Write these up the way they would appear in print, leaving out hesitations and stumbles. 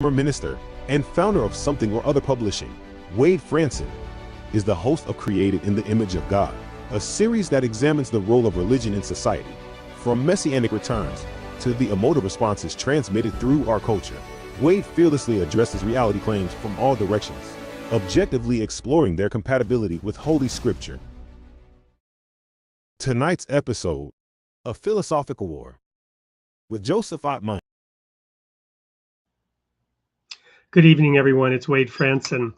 Former minister and founder of Something or Other Publishing, Wade Franson, is the host of Created in the Image of God, a series that examines the role of religion in society, from messianic returns to the emotive responses transmitted through our culture. Wade fearlessly addresses reality claims from all directions, objectively exploring their compatibility with Holy Scripture. Tonight's episode, A Philosophical War, with Joseph Atman. Good evening, everyone. It's Wade Franson,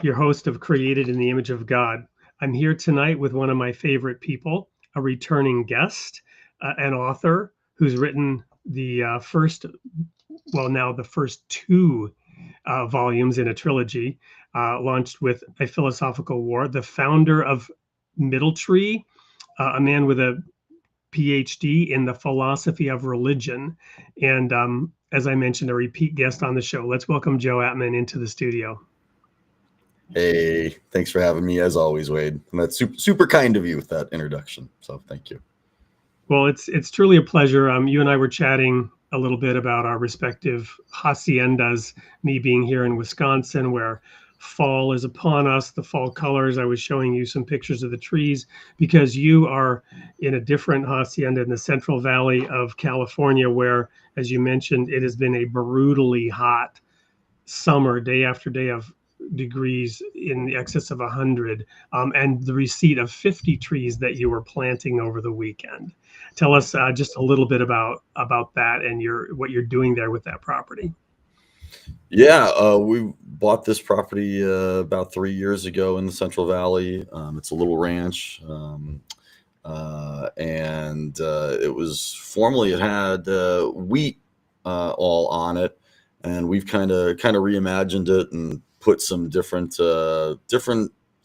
your host of Created in the Image of God. I'm here tonight with one of my favorite people, a returning guest, an author who's written the first two volumes in a trilogy, launched with A Philosophical War, the founder of Middle Tree, a man with a PhD in the philosophy of religion. And as I mentioned, a repeat guest on the show. Let's welcome Joe Atman into the studio. Hey, thanks for having me as always, Wade. And that's super kind of you with that introduction. So thank you. Well, it's truly a pleasure. You and I were chatting a little bit about our respective haciendas, me being here in Wisconsin, where fall is upon us, the fall colors. I was showing you some pictures of the trees because you are in a different hacienda in the Central Valley of California, where, as you mentioned, it has been a brutally hot summer, day after day of degrees in the excess of 100, and the receipt of 50 trees that you were planting over the weekend. Tell us just a little bit about that and what you're doing there with that property. Yeah, we bought this property about 3 years ago in the Central Valley. It's a little ranch, and it had wheat all on it, and we've kind of reimagined it and put some different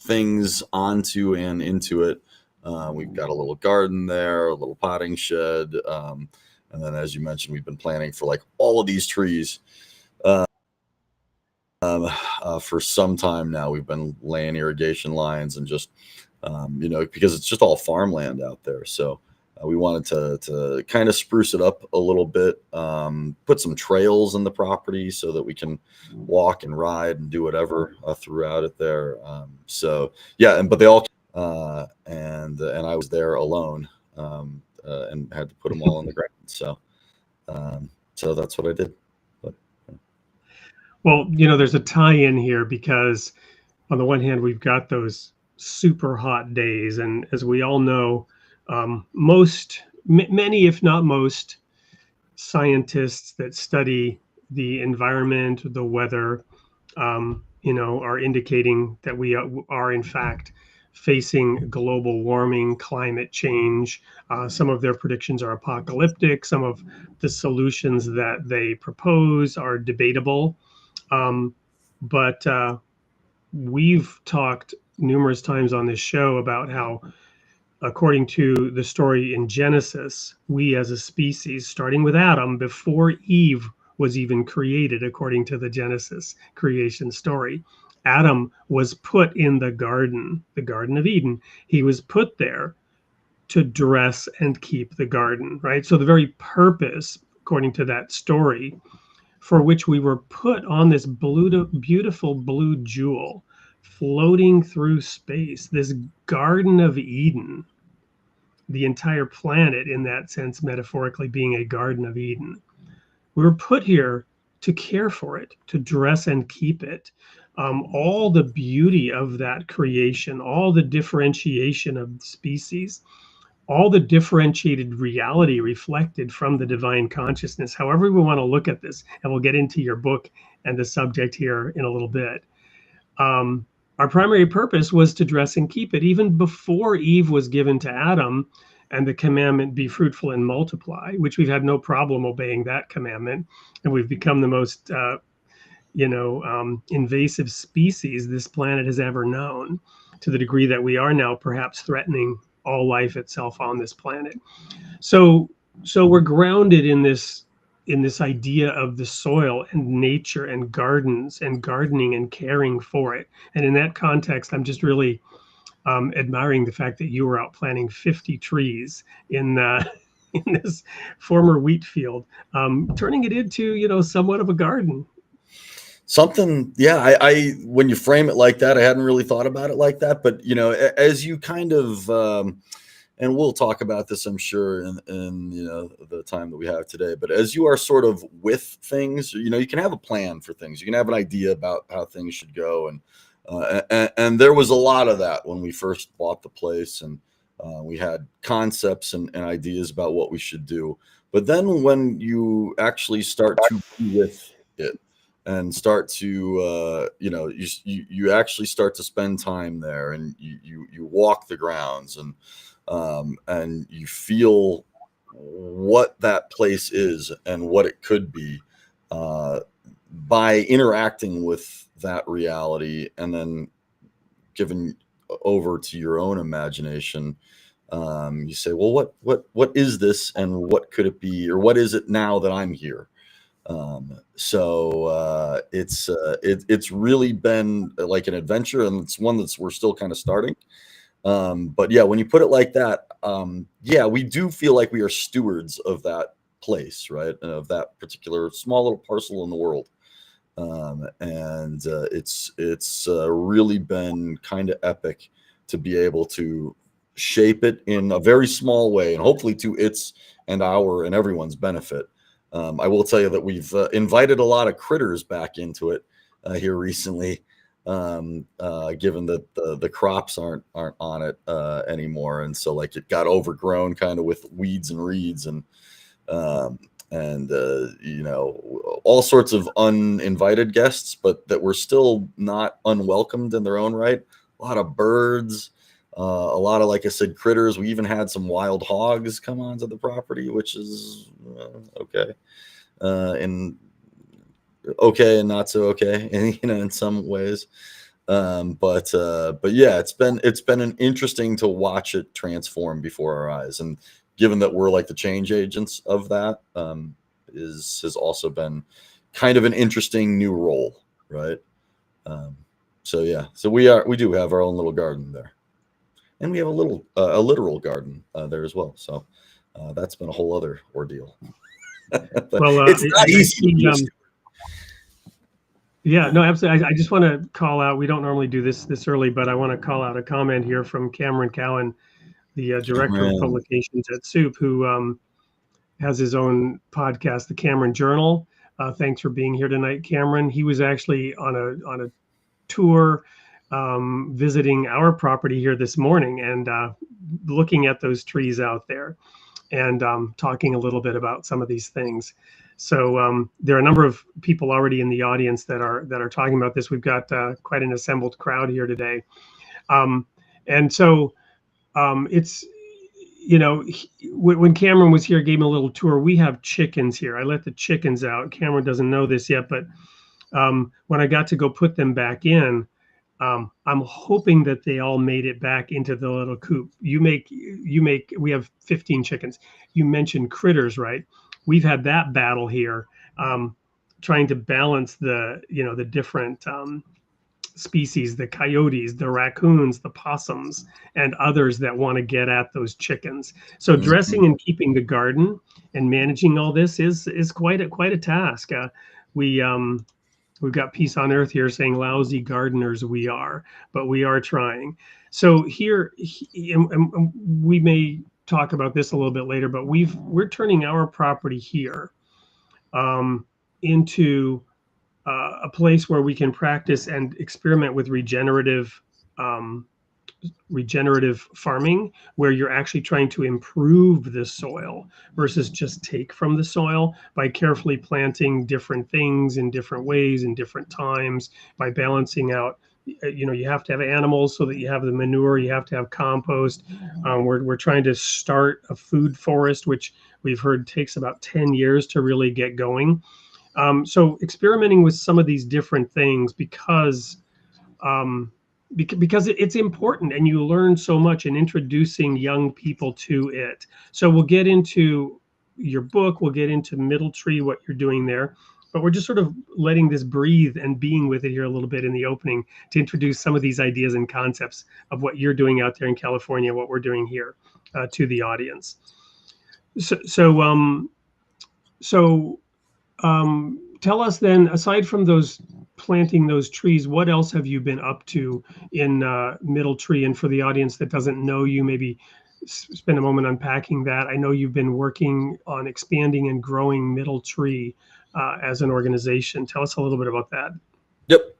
things onto and into it. We've got a little garden there, a little potting shed, and then, as you mentioned, we've been planting for like all of these trees for some time now. We've been laying irrigation lines and just because it's just all farmland out there. So we wanted to kind of spruce it up a little bit, put some trails in the property so that we can walk and ride and do whatever throughout it there. But they all and I was there alone and had to put them all on the ground. So that's what I did. Well, there's a tie-in here because on the one hand, we've got those super hot days. And as we all know, many, if not most, scientists that study the environment, the weather, are indicating that we are in fact facing global warming, climate change. Some of their predictions are apocalyptic. Some of the solutions that they propose are debatable. But we've talked numerous times on this show about how, according to the story in Genesis, we as a species, starting with Adam, before Eve was even created, according to the Genesis creation story, Adam was put in the Garden of Eden. He was put there to dress and keep the garden, right? So the very purpose, according to that story, for which we were put on this beautiful blue jewel floating through space, this Garden of Eden, the entire planet in that sense, metaphorically being a Garden of Eden. We were put here to care for it, to dress and keep it. All the beauty of that creation, all the differentiation of species, all the differentiated reality reflected from the divine consciousness, however we want to look at this, and we'll get into your book and the subject here in a little bit. Our primary purpose was to dress and keep it, even before Eve was given to Adam and the commandment, be fruitful and multiply, which we've had no problem obeying that commandment. And we've become the most, invasive species this planet has ever known, to the degree that we are now perhaps threatening all life itself on this planet. So we're grounded in this idea of the soil and nature and gardens and gardening and caring for it. And in that context, I'm just really admiring the fact that you were out planting 50 trees in this former wheat field, turning it into, somewhat of a garden. Something, yeah, I when you frame it like that, I hadn't really thought about it like that, but as you kind of and we'll talk about this, I'm sure, in the time that we have today. But as you are sort of with things, you can have a plan for things. You can have an idea about how things should go, and there was a lot of that when we first bought the place, and we had concepts and ideas about what we should do. But then when you actually start to be with it and start to you actually start to spend time there, and you walk the grounds, and you feel what that place is and what it could be by interacting with that reality, and then given over to your own imagination. You say, well, what is this, and what could it be, or what is it now that I'm here? It's really been like an adventure, and it's one we're still kind of starting. But yeah, when you put it like that, yeah, we do feel like we are stewards of that place, right? And of that particular small little parcel in the world. And it's really been kind of epic to be able to shape it in a very small way, and hopefully to its and our and everyone's benefit. I will tell you that we've invited a lot of critters back into it here recently, given that the crops aren't on it anymore, and so like it got overgrown kind of with weeds and reeds, and all sorts of uninvited guests, but that were still not unwelcomed in their own right. A lot of birds, a lot of, like I said, critters. We even had some wild hogs come onto the property, which is okay, and okay and not so okay, and in some ways. But yeah, it's been an interesting to watch it transform before our eyes, and given that we're like the change agents of that, has also been kind of an interesting new role, right? So yeah, so we do have our own little garden there, and we have a literal garden there as well. So that's been a whole other ordeal. But Well, it's not easy. Yeah, no, absolutely. I just want to call out, we don't normally do this early, but I want to call out a comment here from Cameron Cowan, the director of publications at Soup, who has his own podcast, the Cameron Journal. Thanks for being here tonight, Cameron. He was actually on a tour visiting our property here this morning, and looking at those trees out there, and talking a little bit about some of these things. So there are a number of people already in the audience that are talking about this. We've got quite an assembled crowd here today, and so it's when Cameron was here, gave me a little tour. We have chickens here. I let the chickens out. Cameron doesn't know this yet, but when I got to go put them back in, I'm hoping that they all made it back into the little coop. We have 15 chickens. You mentioned critters, right? We've had that battle here, trying to balance the different species, the coyotes, the raccoons, the possums, and others that want to get at those chickens. So dressing and keeping the garden and managing all this is quite a task. We've got Peace on Earth here saying lousy gardeners we are, but we are trying. So here, and we may talk about this a little bit later, but we're turning our property here into a place where we can practice and experiment with regenerative farming, where you're actually trying to improve the soil versus just take from the soil by carefully planting different things in different ways in different times, by balancing out. You have to have animals so that you have the manure, you have to have compost. We're trying to start a food forest, which we've heard takes about 10 years to really get going. So experimenting with some of these different things because it's important, and you learn so much in introducing young people to it. So we'll get into your book, we'll get into Middle Tree, what you're doing there, but we're just sort of letting this breathe and being with it here a little bit in the opening to introduce some of these ideas and concepts of what you're doing out there in California, what we're doing here to the audience. tell us then, aside from those planting those trees, what else have you been up to in Middle Tree? And for the audience that doesn't know you, maybe spend a moment unpacking that. I know you've been working on expanding and growing Middle Tree as an organization. Tell us a little bit about that. Yep.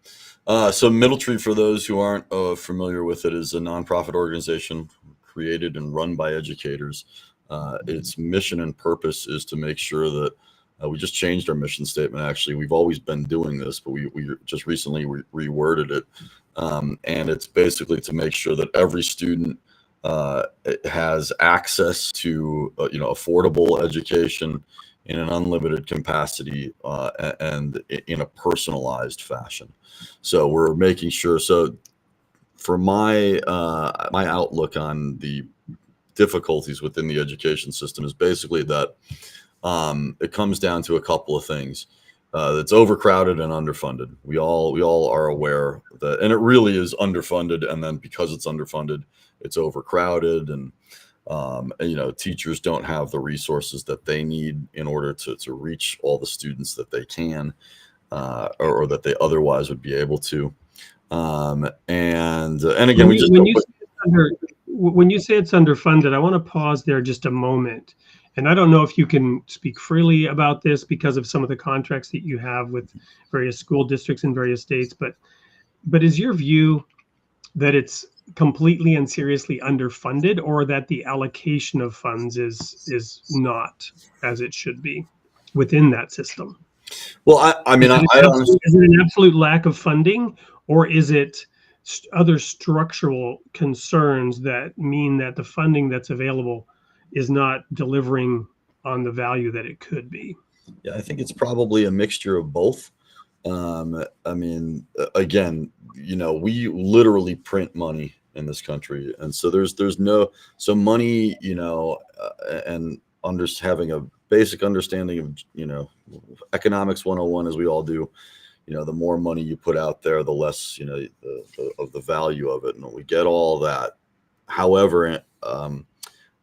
So Middle Tree, for those who aren't familiar with it, is a nonprofit organization created and run by educators. Its mission and purpose is to make sure that we just changed our mission statement. Actually, we've always been doing this, but we just recently reworded it. And it's basically to make sure that every student has access to affordable education in an unlimited capacity and in a personalized fashion. So we're making sure. So for my outlook on the difficulties within the education system is basically that it comes down to a couple of things. It's overcrowded and underfunded. We all are aware that, and it really is underfunded. And then because it's underfunded, it's overcrowded, and teachers don't have the resources that they need in order to reach all the students that they can, or that they otherwise would be able to. And again, when you say it's underfunded, I want to pause there just a moment. And I don't know if you can speak freely about this because of some of the contracts that you have with various school districts in various states, but is your view that it's completely and seriously underfunded, or that the allocation of funds is not as it should be within that system? Well, I mean, is it an absolute lack of funding, or is it other structural concerns that mean that the funding that's available is not delivering on the value that it could be? Yeah, I think it's probably a mixture of both. I mean, again, we literally print money in this country, and so there's so money, and having a basic understanding of economics 101, as we all do. The more money you put out there, the less of the value of it, and we get all that. However,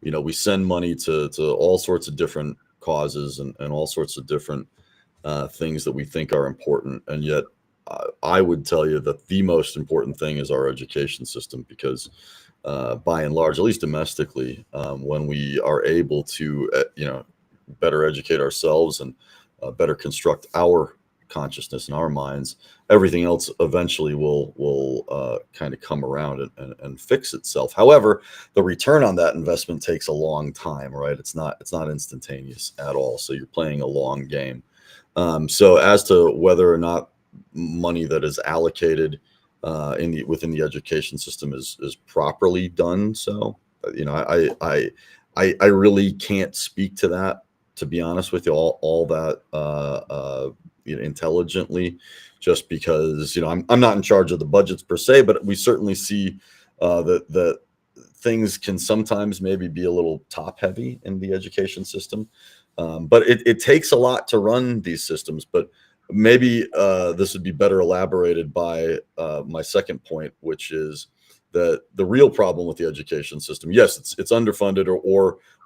we send money to all sorts of different causes and all sorts of different things that we think are important. And yet I would tell you that the most important thing is our education system, because by and large, at least domestically, when we are able to, better educate ourselves and better construct our consciousness in our minds, everything else eventually will kind of come around and fix itself. However, the return on that investment takes a long time, right? It's not instantaneous at all. So you're playing a long game. So as to whether or not money that is allocated within the education system is properly done, so I really can't speak to that, to be honest with you, all that intelligently, just because I'm not in charge of the budgets per se, but we certainly see that things can sometimes maybe be a little top heavy in the education system, but it takes a lot to run these systems. But maybe this would be better elaborated by my second point, which is that the real problem with the education system, yes, it's underfunded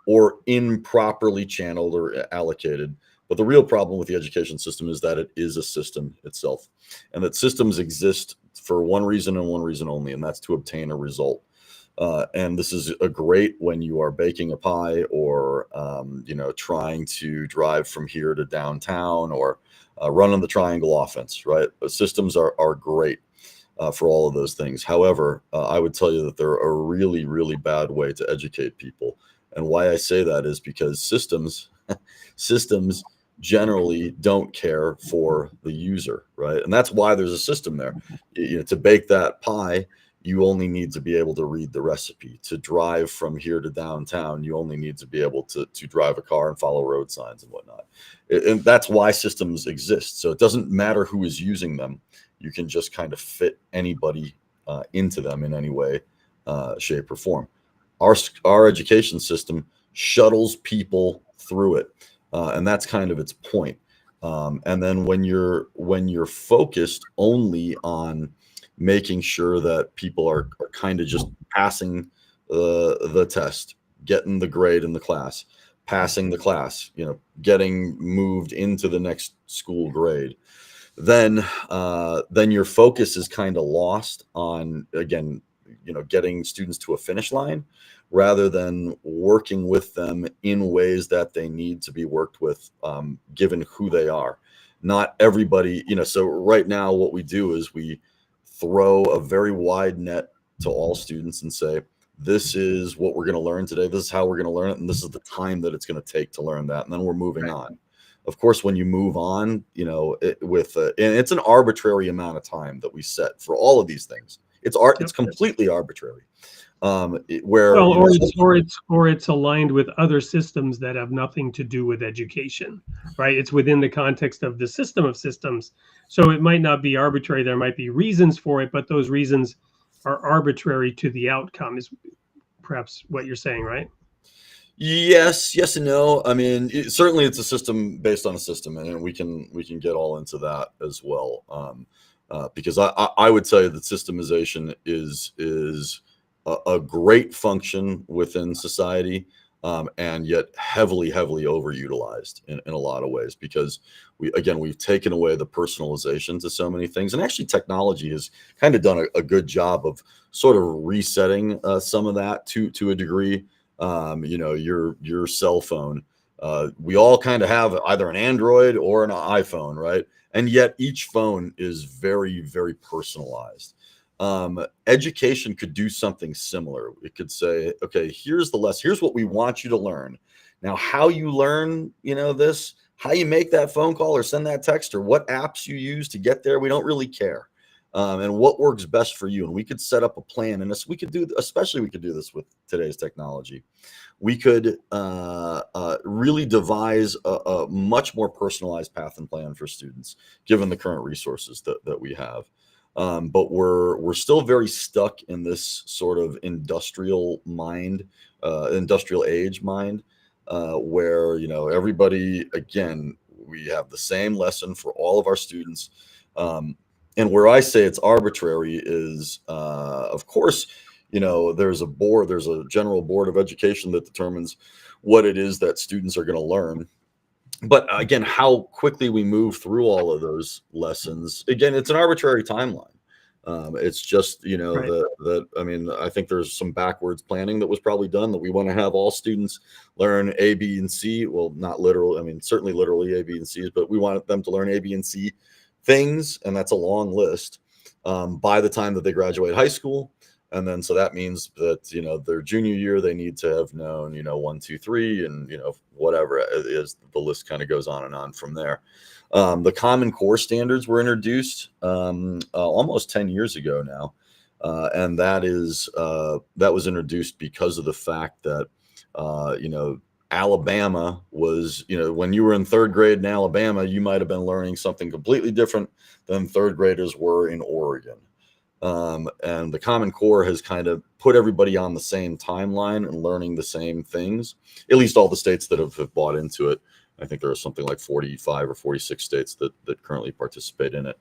or improperly channeled or allocated. But the real problem with the education system is that it is a system itself, and that systems exist for one reason and one reason only, and that's to obtain a result. And this is a great when you are baking a pie, or trying to drive from here to downtown, or running the triangle offense, right? But systems are great for all of those things. However, I would tell you that they're a really, really bad way to educate people. And why I say that is because systems generally don't care for the user, right? And that's why there's a system there. To bake that pie, you only need to be able to read the recipe. To drive from here to downtown, you only need to be able to drive a car and follow road signs and whatnot. And that's why systems exist. So it doesn't matter who is using them. You can just kind of fit anybody into them in any way, shape, or form. Our education system shuttles people through it, and that's kind of its point. And then when you're focused only on making sure that people are kind of just passing the test, getting the grade in the class, passing the class, getting moved into the next school grade, then your focus is kind of lost on, again, getting students to a finish line rather than working with them in ways that they need to be worked with, given who they are. Not everybody, so right now what we do is we throw a very wide net to all students and say, this is what we're going to learn today. This is how we're going to learn it. And this is the time that it's going to take to learn that. And then we're moving on. Of course, when you move on, and it's an arbitrary amount of time that we set for all of these things. It's completely arbitrary. It's aligned with other systems that have nothing to do with education, right? It's within the context of the system of systems. So it might not be arbitrary. There might be reasons for it, but those reasons are arbitrary to the outcome, is perhaps what you're saying, right? Yes and no. I mean, certainly it's a system based on a system, and we can get all into that as well. Because I would tell you that systemization is a great function within society, and yet heavily overutilized in a lot of ways, because we've taken away the personalization to so many things. And actually technology has kind of done a good job of sort of resetting some of that to a degree. Your cell phone, we all kind of have either an Android or an iPhone, right? And yet each phone is very, very personalized. Education could do something similar. It could say, okay, here's what we want you to learn. Now, how you learn, this, how you make that phone call or send that text, or what apps you use to get there, we don't really care. And what works best for you. And we could set up a plan. And we could do this with today's technology. We could really devise a much more personalized path and plan for students, given the current resources that we have. But we're still very stuck in this sort of industrial age mind, where, everybody, again, we have the same lesson for all of our students. And where I say it's arbitrary is, of course, there's a general board of education that determines what it is that students are going to learn. But again, how quickly we move through all of those lessons, again, it's an arbitrary timeline. It's just, I think there's some backwards planning that was probably done, that we want to have all students learn A, B, and C. Well, not literal. I mean, certainly literally A, B, and C's, but we want them to learn A, B, and C things. And that's a long list, by the time that they graduate high school. And then, so that means that, their junior year, they need to have known, 1, 2, 3, and, whatever it is, the list kind of goes on and on from there. The Common Core standards were introduced almost 10 years ago now. And that was introduced because of the fact that, Alabama was, when you were in third grade in Alabama, you might have been learning something completely different than third graders were in Oregon. And the Common Core has kind of put everybody on the same timeline and learning the same things, at least all the states that have bought into it. I think there are something like 45 or 46 states that currently participate in it.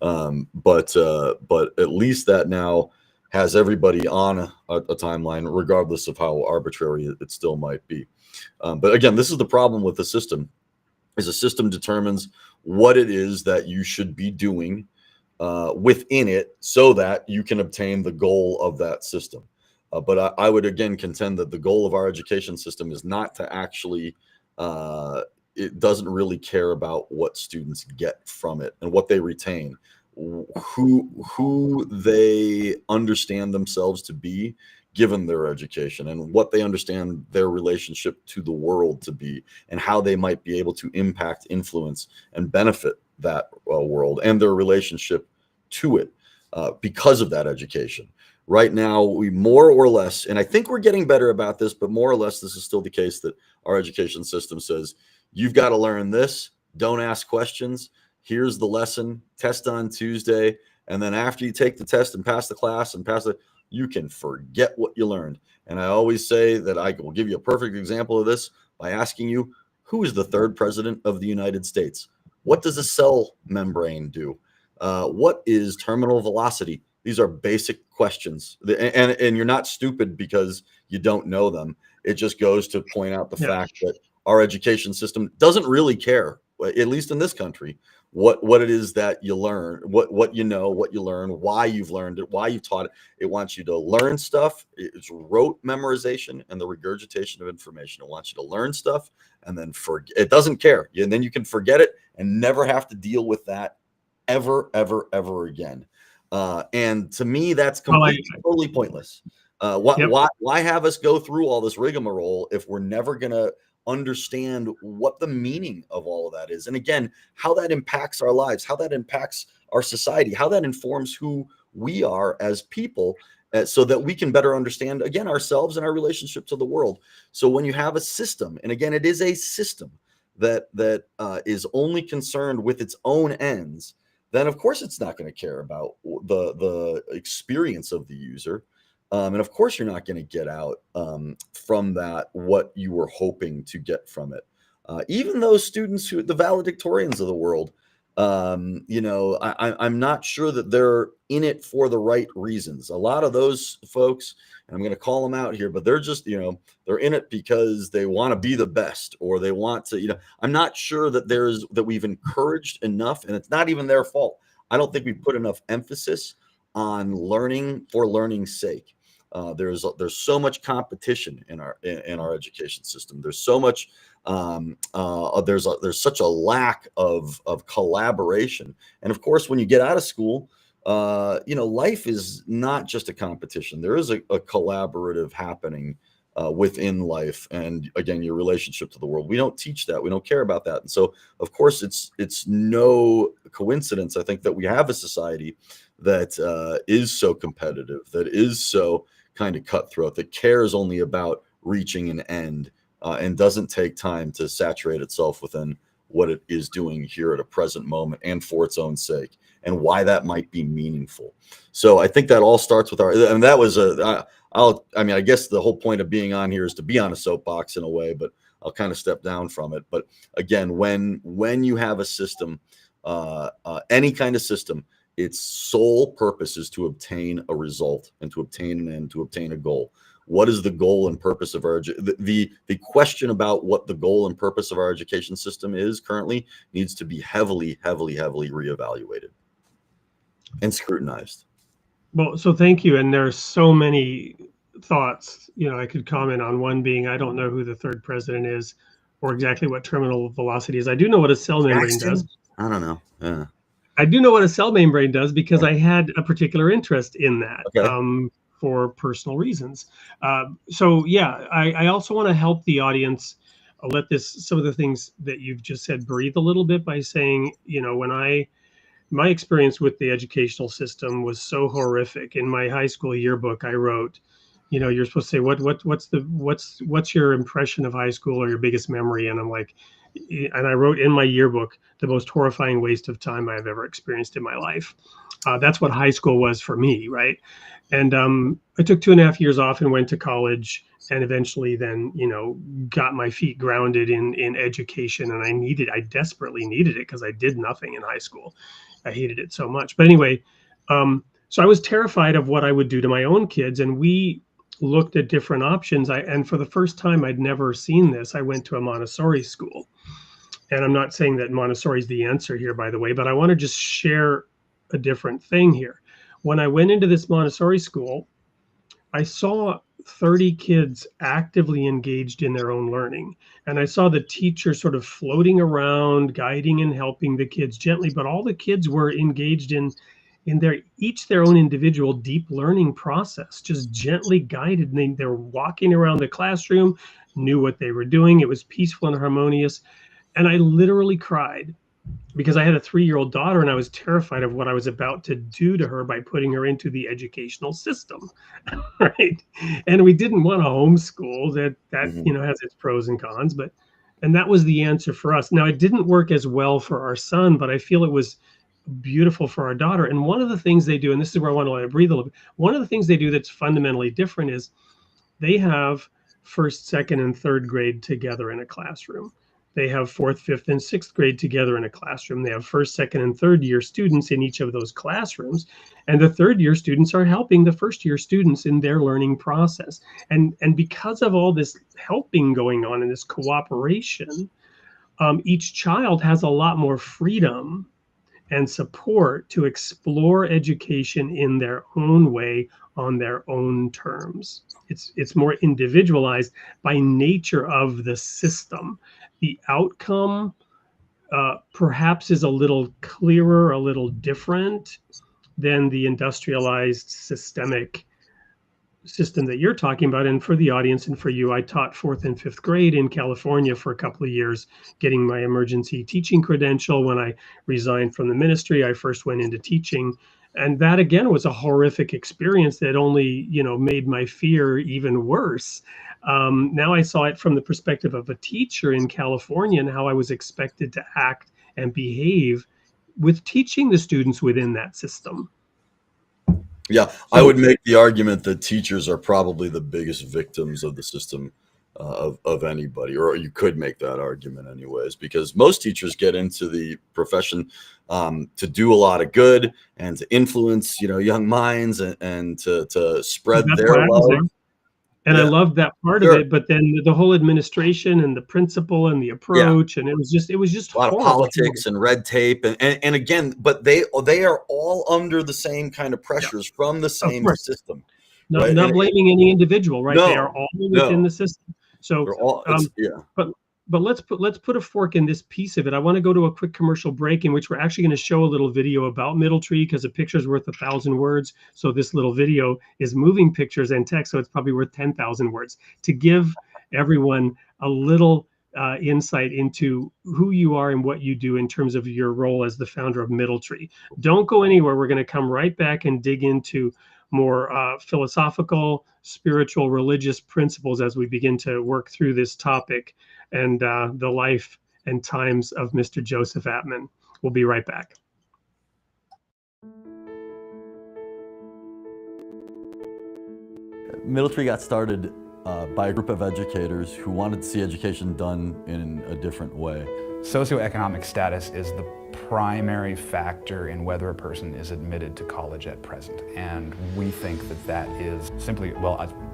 But at least that now has everybody on a timeline, regardless of how arbitrary it still might be. But again, this is the problem with the system, is a system determines what it is that you should be doing within it, so that you can obtain the goal of that system. But I would again contend that the goal of our education system is not to actually, it doesn't really care about what students get from it and what they retain, who they understand themselves to be given their education, and what they understand their relationship to the world to be, and how they might be able to impact, influence, and benefit that world and their relationship to it because of that education. Right now, we more or less, and I think we're getting better about this, but more or less this is still the case, that our education system says, you've got to learn this, don't ask questions, here's the lesson, test on Tuesday, and then after you take the test and pass the class and you can forget what you learned. And I always say that I will give you a perfect example of this by asking you, who is the third president of the United States? What does a cell membrane do? What is terminal velocity? These are basic questions, and you're not stupid because you don't know them. It just goes to point out the Yeah. fact that our education system doesn't really care, at least in this country, what it is that you learn, what you know, what you learn, why you've learned it, why you've taught it. It wants you to learn stuff. It's rote memorization and the regurgitation of information. It wants you to learn stuff and then forget. It doesn't care. And then you can forget it and never have to deal with that ever, ever, ever again. And to me, that's completely, totally pointless. Why have us go through all this rigmarole if we're never going to understand what the meaning of all of that is? And again, how that impacts our lives, how that impacts our society, how that informs who we are as people, so that we can better understand, again, ourselves and our relationship to the world. So when you have a system, and again, it is a system that is only concerned with its own ends, then of course it's not going to care about the experience of the user. And of course, you're not going to get out from that what you were hoping to get from it. Even those students who, the valedictorians of the world, I'm not sure that they're in it for the right reasons. A lot of those folks, and I'm going to call them out here, but they're just, they're in it because they want to be the best, or they want to, I'm not sure that we've encouraged enough, and it's not even their fault. I don't think we've put enough emphasis on learning for learning's sake. There's so much competition in our education system. There's so much there's such a lack of collaboration. And of course, when you get out of school, life is not just a competition. There is a collaborative happening within life, and again, your relationship to the world. We don't teach that. We don't care about that. And so, of course, it's no coincidence, I think, that we have a society that is so competitive, that is so kind of cutthroat, that cares only about reaching an end, and doesn't take time to saturate itself within what it is doing here at a present moment and for its own sake, and why that might be meaningful. So I think that all starts with and that was I guess the whole point of being on here is to be on a soapbox in a way, but I'll kind of step down from it. But again, when you have a system, any kind of system, its sole purpose is to obtain a result and to obtain an end, to obtain a goal. What is the goal and purpose of our the question about what the goal and purpose of our education system is currently needs to be heavily reevaluated and scrutinized. Well, so thank you. And there's so many thoughts, I could comment on. One being, I don't know who the third president is or exactly what terminal velocity is. I do know what a cell membrane does. I don't know. Yeah. I do know what a cell membrane does because I had a particular interest in that. Okay. For personal reasons. I also want to help the audience let some of the things that you've just said breathe a little bit by saying, my experience with the educational system was so horrific. In my high school yearbook, I wrote, you're supposed to say, what's your impression of high school or your biggest memory? And I'm like, and I wrote in my yearbook, the most horrifying waste of time I've ever experienced in my life. That's what high school was for me, right? And I took 2.5 years off and went to college, and eventually then, got my feet grounded in education. And I desperately needed it because I did nothing in high school. I hated it so much. But anyway, so I was terrified of what I would do to my own kids. And we looked at different options. And for the first time, I'd never seen this. I went to a Montessori school. And I'm not saying that Montessori is the answer here, by the way, but I want to just share a different thing here. When I went into this Montessori school, I saw 30 kids actively engaged in their own learning. And I saw the teacher sort of floating around, guiding and helping the kids gently, but all the kids were engaged in their own individual deep learning process, just gently guided. And they were walking around the classroom, knew what they were doing. It was peaceful and harmonious. And I literally cried because I had a 3-year-old daughter and I was terrified of what I was about to do to her by putting her into the educational system, right? And we didn't want to homeschool. That has its pros and cons, and that was the answer for us. Now, it didn't work as well for our son, but I feel it was beautiful for our daughter. And one of the things they do, and this is where I want to let it breathe a little bit, one of the things they do that's fundamentally different is they have first, second, and third grade together in a classroom. They have fourth, fifth, and sixth grade together in a classroom. They have first, second, and third year students in each of those classrooms. And the third year students are helping the first year students in their learning process. And because of all this helping going on and this cooperation, each child has a lot more freedom and support to explore education in their own way on their own terms. It's more individualized by nature of the system. The outcome perhaps is a little clearer, a little different than the industrialized systemic system that you're talking about. And for the audience and for you, I taught fourth and fifth grade in California for a couple of years, getting my emergency teaching credential. When I resigned from the ministry, I first went into teaching. And that again was a horrific experience that only, made my fear even worse. Now I saw it from the perspective of a teacher in California and how I was expected to act and behave with teaching the students within that system. Yeah, I would make the argument that teachers are probably the biggest victims of the system of anybody, or you could make that argument anyways, because most teachers get into the profession to do a lot of good and to influence, young minds and to spread their love. And I loved that part of it, but then the whole administration and the principal and the approach, and it was just a lot horrible. of politics and red tape, and again, but they are all under the same kind of pressures from the same system. Not blaming any individual, right? They are all within the system. So, but let's put a fork in this piece of it. I want to go to a quick commercial break in which we're actually going to show a little video about Middle Tree, because a picture's worth 1,000 words. So this little video is moving pictures and text, so it's probably worth 10,000 words, to give everyone a little insight into who you are and what you do in terms of your role as the founder of Middle Tree. Don't go anywhere. We're going to come right back and dig into more philosophical, spiritual, religious principles as we begin to work through this topic and the life and times of Mr. Joseph Atman. We'll be right back. Middle Tree got started by a group of educators who wanted to see education done in a different way. Socioeconomic status is the primary factor in whether a person is admitted to college at present. And we think that that is simply,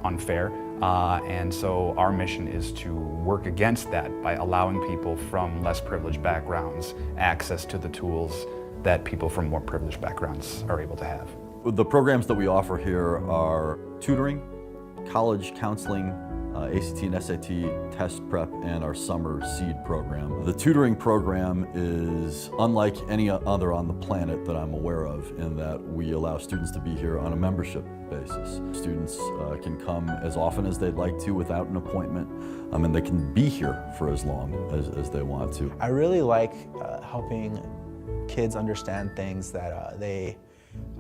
unfair. And so our mission is to work against that by allowing people from less privileged backgrounds access to the tools that people from more privileged backgrounds are able to have. The programs that we offer here are tutoring, college counseling, ACT and SAT test prep, and our summer seed program. The tutoring program is unlike any other on the planet that I'm aware of, in that we allow students to be here on a membership basis. Students can come as often as they'd like to without an appointment, and they can be here for as long as they want to. I really like helping kids understand things that they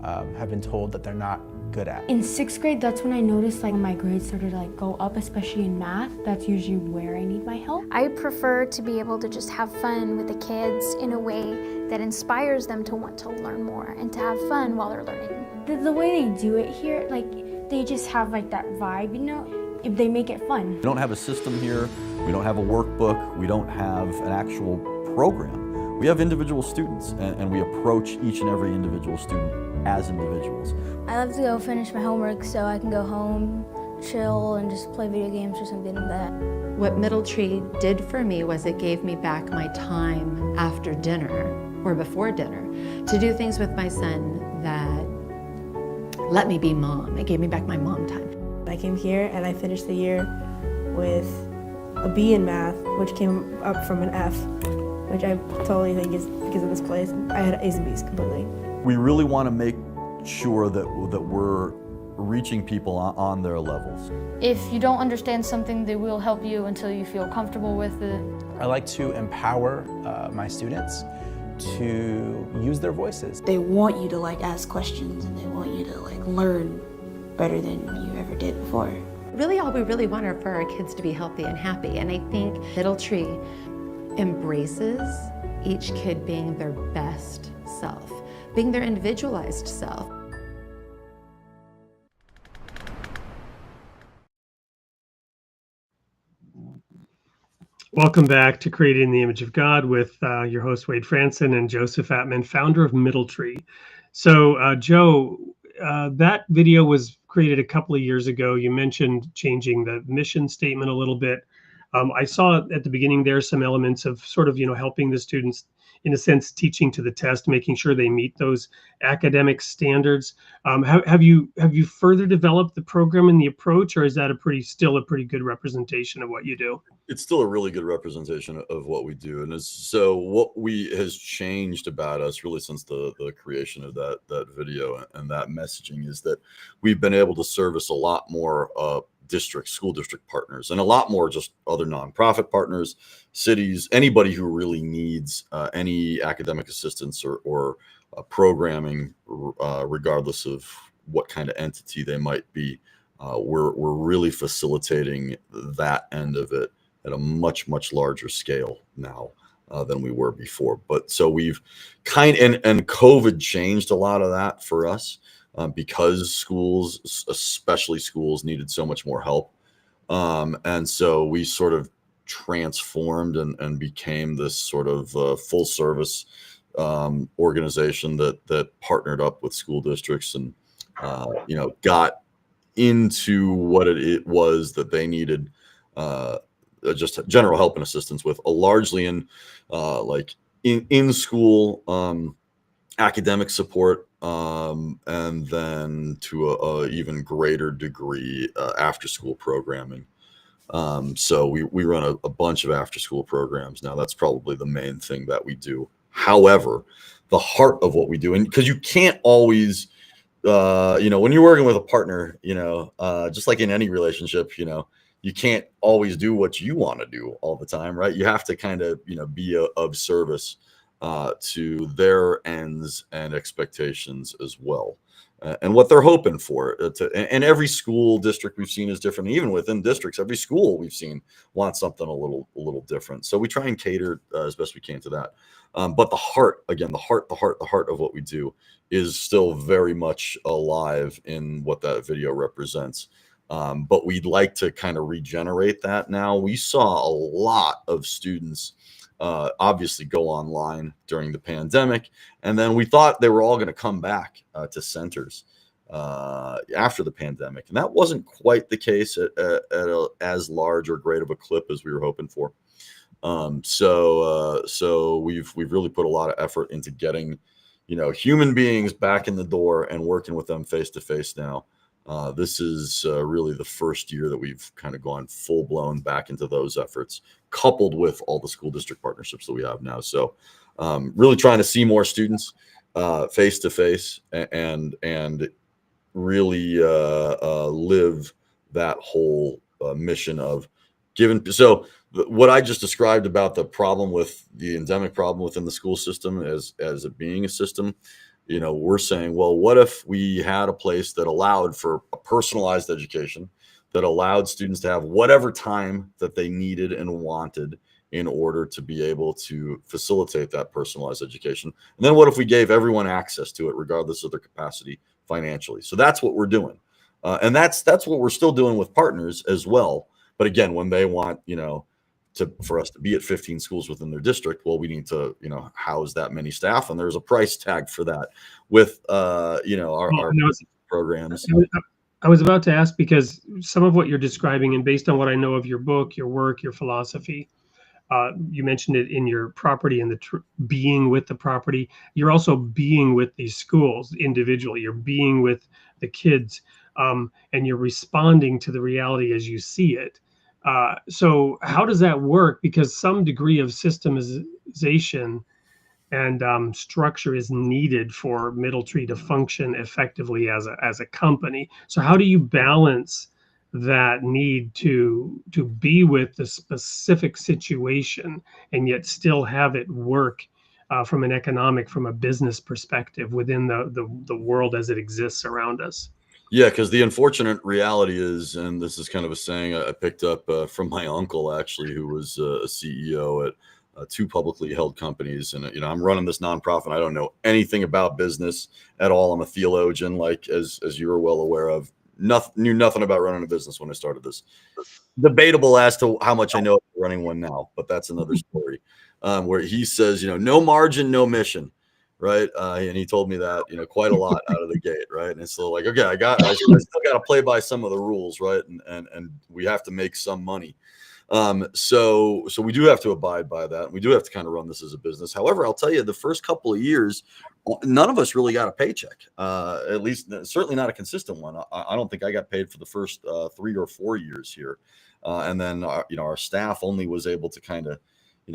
have been told that they're not good at. In sixth grade, that's when I noticed my grades started to go up, especially in math. That's usually where I need my help. I prefer to be able to just have fun with the kids in a way that inspires them to want to learn more and to have fun while they're learning. The way they do it here, they just have that vibe, if they make it fun. We don't have a system here. We don't have a workbook. We don't have an actual program. We have individual students, and we approach each and every individual student as individuals. I love to go finish my homework so I can go home, chill, and just play video games or something like that. What Middle Tree did for me was it gave me back my time after dinner or before dinner to do things with my son that let me be mom. It gave me back my mom time. I came here and I finished the year with a B in math, which came up from an F, which I totally think is because of this place. I had A's and B's completely. We really want to make sure that we're reaching people on their levels. If you don't understand something, they will help you until you feel comfortable with it. I like to empower my students to use their voices. They want you to ask questions, and they want you to learn better than you ever did before. Really, all we really want are for our kids to be healthy and happy. And I think Middle Tree embraces each kid being their best self, being their individualized self. Welcome back to Created in the Image of God with your host, Wade Franson, and Joseph Atman, founder of Middle Tree. So, Joe, that video was created a couple of years ago. You mentioned changing the mission statement a little bit. I saw at the beginning there some elements of sort of, helping the students, in a sense, teaching to the test, making sure they meet those academic standards. Have you further developed the program and the approach, or is that still a pretty good representation of what you do? It's still a really good representation of what we do. And so what has changed about us really since the creation of that video and that messaging is that we've been able to service a lot more school district partners, and a lot more just other nonprofit partners, cities, anybody who really needs any academic assistance or programming, regardless of what kind of entity they might be. We're really facilitating that end of it at a much larger scale now than we were before. But so we've and COVID changed a lot of that for us because schools, especially schools, needed so much more help. And so we sort of transformed and became this sort of full service organization that partnered up with school districts and got into what it was that they needed, just general help and assistance with, largely in in school academic support, and then to a even greater degree after school programming. So we run a bunch of after school programs now. That's probably the main thing that we do. However, the heart of what we do, and because you can't always when you're working with a partner, just like in any relationship, you can't always do what you want to do all the time, right? You have to kind of, be of service to their ends and expectations as well, and what they're hoping for. And every school district we've seen is different. Even within districts, every school we've seen wants something a little different. So we try and cater as best we can to that. But the heart of what we do is still very much alive in what that video represents. But we'd like to kind of regenerate that now. We saw a lot of students obviously go online during the pandemic, and then we thought they were all going to come back to centers after the pandemic, and that wasn't quite the case at as large or great of a clip as we were hoping for. So we've really put a lot of effort into getting human beings back in the door and working with them face to face now. This is really the first year that we've kind of gone full blown back into those efforts, coupled with all the school district partnerships that we have now. So really trying to see more students face to face and really live that whole mission of giving. So what I just described about the problem with the endemic problem within the school system as it being a system, we're saying, well, what if we had a place that allowed for a personalized education, that allowed students to have whatever time that they needed and wanted in order to be able to facilitate that personalized education? And then what if we gave everyone access to it, regardless of their capacity financially? So that's what we're doing. And that's what we're still doing with partners as well. But again, when they want, for us to be at 15 schools within their district, well, we need to, house that many staff, and there's a price tag for that with, our programs. I was about to ask, because some of what you're describing, and based on what I know of your book, your work, your philosophy, you mentioned it in your property and being with the property. You're also being with these schools individually. You're being with the kids, and you're responding to the reality as you see it. So how does that work? Because some degree of systemization and structure is needed for Middle Tree to function effectively as a company. So how do you balance that need to be with the specific situation and yet still have it work from a business perspective within the world as it exists around us? Yeah, because the unfortunate reality is, and this is kind of a saying I picked up from my uncle, actually, who was a CEO at two publicly held companies. And, I'm running this nonprofit. I don't know anything about business at all. I'm a theologian, like, as you are well aware of. Knew nothing about running a business when I started this. Debatable as to how much I know running one now, but that's another story. Where he says, no margin, no mission, right? And he told me that, quite a lot out of the gate, right? And it's so like, okay, I still got to play by some of the rules, right? And we have to make some money. So we do have to abide by that. We do have to kind of run this as a business. However, I'll tell you, the first couple of years, none of us really got a paycheck. At least, certainly not a consistent one. I don't think I got paid for the first 3 or 4 years here. And then, our staff only was able to kind of,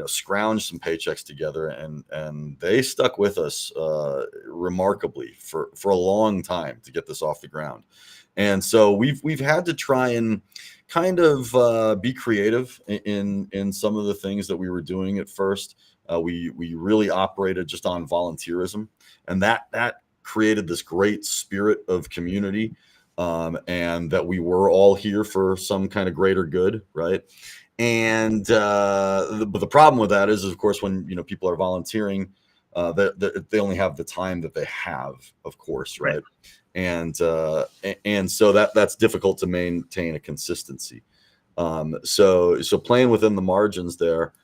scrounge some paychecks together, and they stuck with us remarkably for a long time to get this off the ground. And so we've had to try and kind of be creative in some of the things that we were doing at first. We really operated just on volunteerism, and that created this great spirit of community, and that we were all here for some kind of greater good, right? And but the problem with that is, of course, when people are volunteering, they only have the time that they have, of course, right? And so that's difficult to maintain a consistency. So playing within the margins there,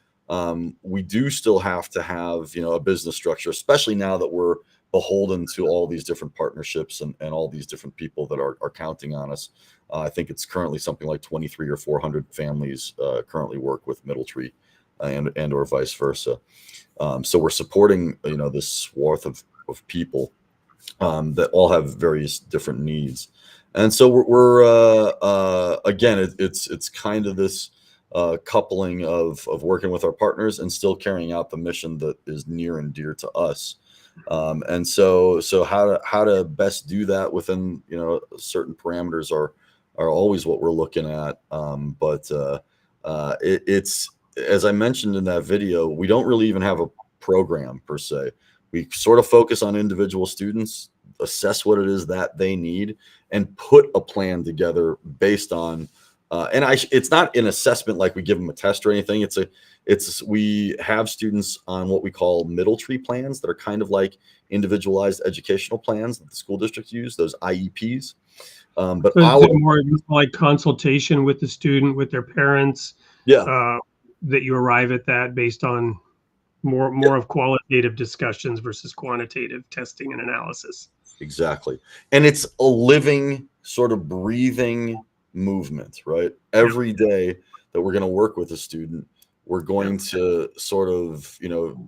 we do still have to have a business structure, especially now that we're beholden to all these different partnerships and all these different people that are counting on us. I think it's currently something like 23 or 400 families currently work with Middletree, and or vice versa. So we're supporting this swath of people that all have various different needs, and so we're again, it's kind of this coupling of working with our partners and still carrying out the mission that is near and dear to us. And so how to best do that within certain parameters are always what we're looking at. But it's, as I mentioned in that video, we don't really even have a program per se. We sort of focus on individual students, assess what it is that they need, and put a plan together based on it's not an assessment like we give them a test or anything. We have students on what we call Middletree plans that are kind of like individualized educational plans that the school districts use, those IEPs. But so is it more like consultation with the student, with their parents? Yeah. That you arrive at that based on more of qualitative discussions versus quantitative testing and analysis. Exactly. And it's a living, sort of breathing movement, right? Every day that we're going to work with a student, we're going to sort of,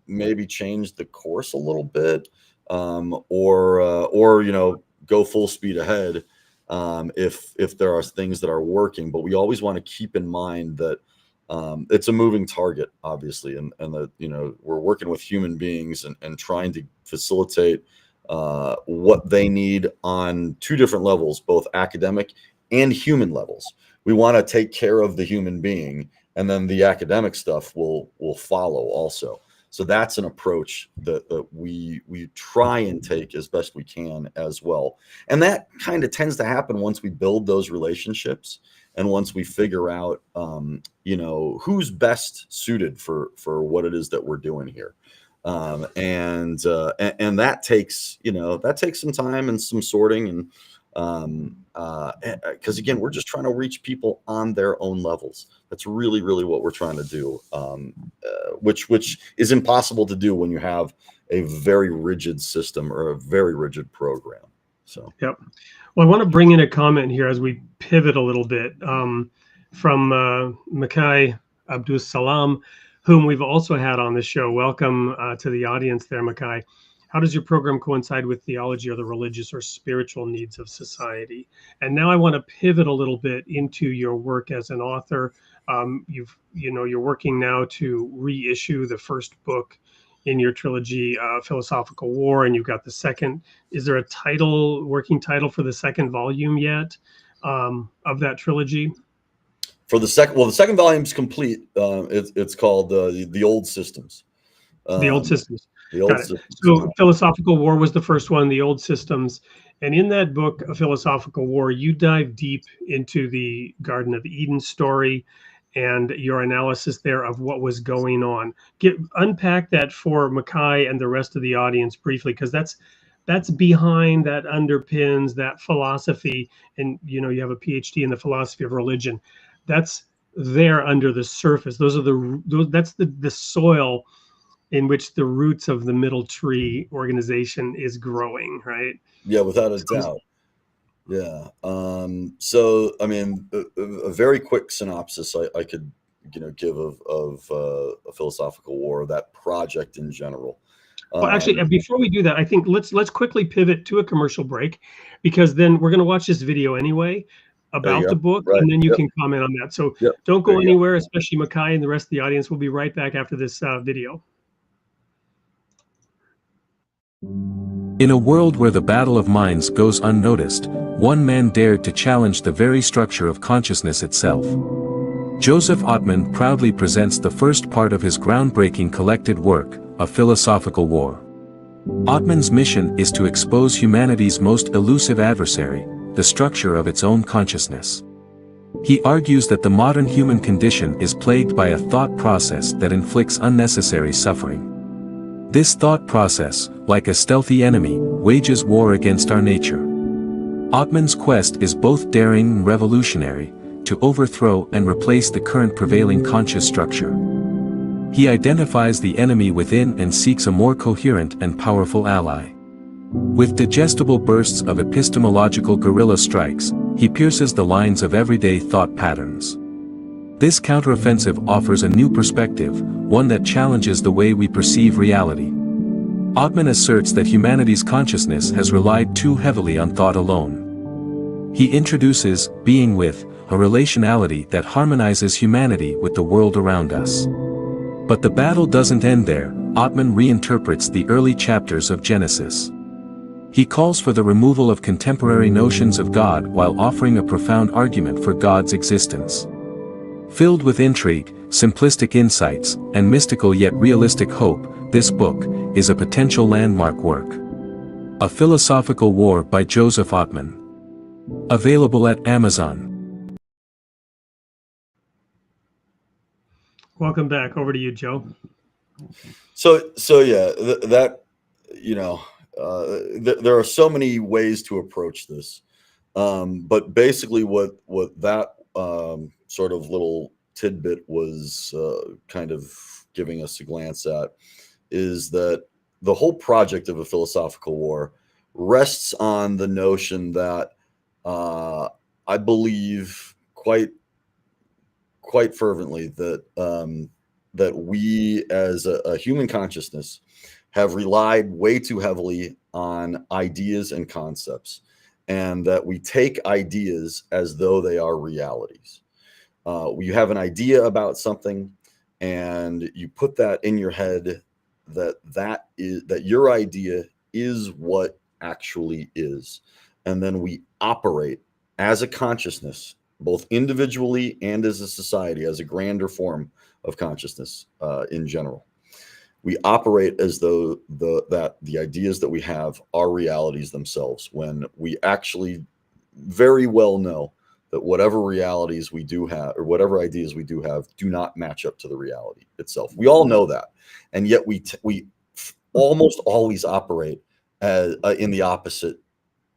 maybe change the course a little bit, or go full speed ahead if there are things that are working. But we always want to keep in mind that it's a moving target, obviously, and that we're working with human beings and trying to facilitate what they need on 2 different levels, both academic and human levels. We want to take care of the human being, and then the academic stuff will follow also. So that's an approach that we try and take as best we can as well. And that kind of tends to happen once we build those relationships and once we figure out, who's best suited for what it is that we're doing here. And that takes some time and some sorting, and because again, we're just trying to reach people on their own levels. That's really, really what we're trying to do, which is impossible to do when you have a very rigid system or a very rigid program. So, yep. Well, I want to bring in a comment here as we pivot a little bit from Makai Abdus Salam, whom we've also had on the show. Welcome to the audience there, Makai. How does your program coincide with theology or the religious or spiritual needs of society? And now I want to pivot a little bit into your work as an author. You're working now to reissue the first book in your trilogy, Philosophical War, and you've got the second. Is there a working title for the second volume yet of that trilogy? For the second volume is complete. It's called The Old Systems. The Old Systems. The Old Systems. So Philosophical War was the first one, The Old Systems. And in that book, A Philosophical War, you dive deep into the Garden of Eden story and your analysis there of what was going on. Unpack that for Makai and the rest of the audience briefly, because that's behind, that underpins that philosophy. And you have a PhD in the philosophy of religion. That's there under the surface. That's the soil in which the roots of the middle tree organization is growing, right? Yeah, without a doubt. Yeah. So, I mean, a very quick synopsis I could, give of a philosophical war, that project in general. Well, actually, before we do that, I think let's quickly pivot to a commercial break, because then we're going to watch this video anyway about the book, right. and then you can comment on that. So don't go anywhere, especially Makai and the rest of the audience. We'll be right back after this video. In a world where the battle of minds goes unnoticed, one man dared to challenge the very structure of consciousness itself. Joseph Atman proudly presents the first part of his groundbreaking collected work, A Philosophical War. Atman's mission is to expose humanity's most elusive adversary, the structure of its own consciousness. He argues that the modern human condition is plagued by a thought process that inflicts unnecessary suffering. This thought process, like a stealthy enemy, wages war against our nature. Atman's quest is both daring and revolutionary, to overthrow and replace the current prevailing conscious structure. He identifies the enemy within and seeks a more coherent and powerful ally. With digestible bursts of epistemological guerrilla strikes, he pierces the lines of everyday thought patterns. This counteroffensive offers a new perspective, one that challenges the way we perceive reality. Atman asserts that humanity's consciousness has relied too heavily on thought alone. He introduces being with, a relationality that harmonizes humanity with the world around us. But the battle doesn't end there. Atman reinterprets the early chapters of Genesis. He calls for the removal of contemporary notions of God while offering a profound argument for God's existence. Filled with intrigue, simplistic insights, and mystical yet realistic hope, this book is a potential landmark work. A Philosophical War by Joseph Atman. Available at Amazon. Welcome back. Over to you, Joe. So yeah, there are so many ways to approach this, but basically, what that sort of little tidbit was kind of giving us a glance at is that the whole project of A Philosophical War rests on the notion that I believe quite fervently that we as a human consciousness have relied way too heavily on ideas and concepts, and that we take ideas as though they are realities. You have an idea about something, and you put that in your head that your idea is what actually is, and then we operate as a consciousness, both individually and as a society, as a grander form of consciousness in general. We operate as though the ideas that we have are realities themselves, when we actually very well know that whatever realities we do have, or whatever ideas we do have, do not match up to the reality itself. We all know that, and yet we almost always operate in the opposite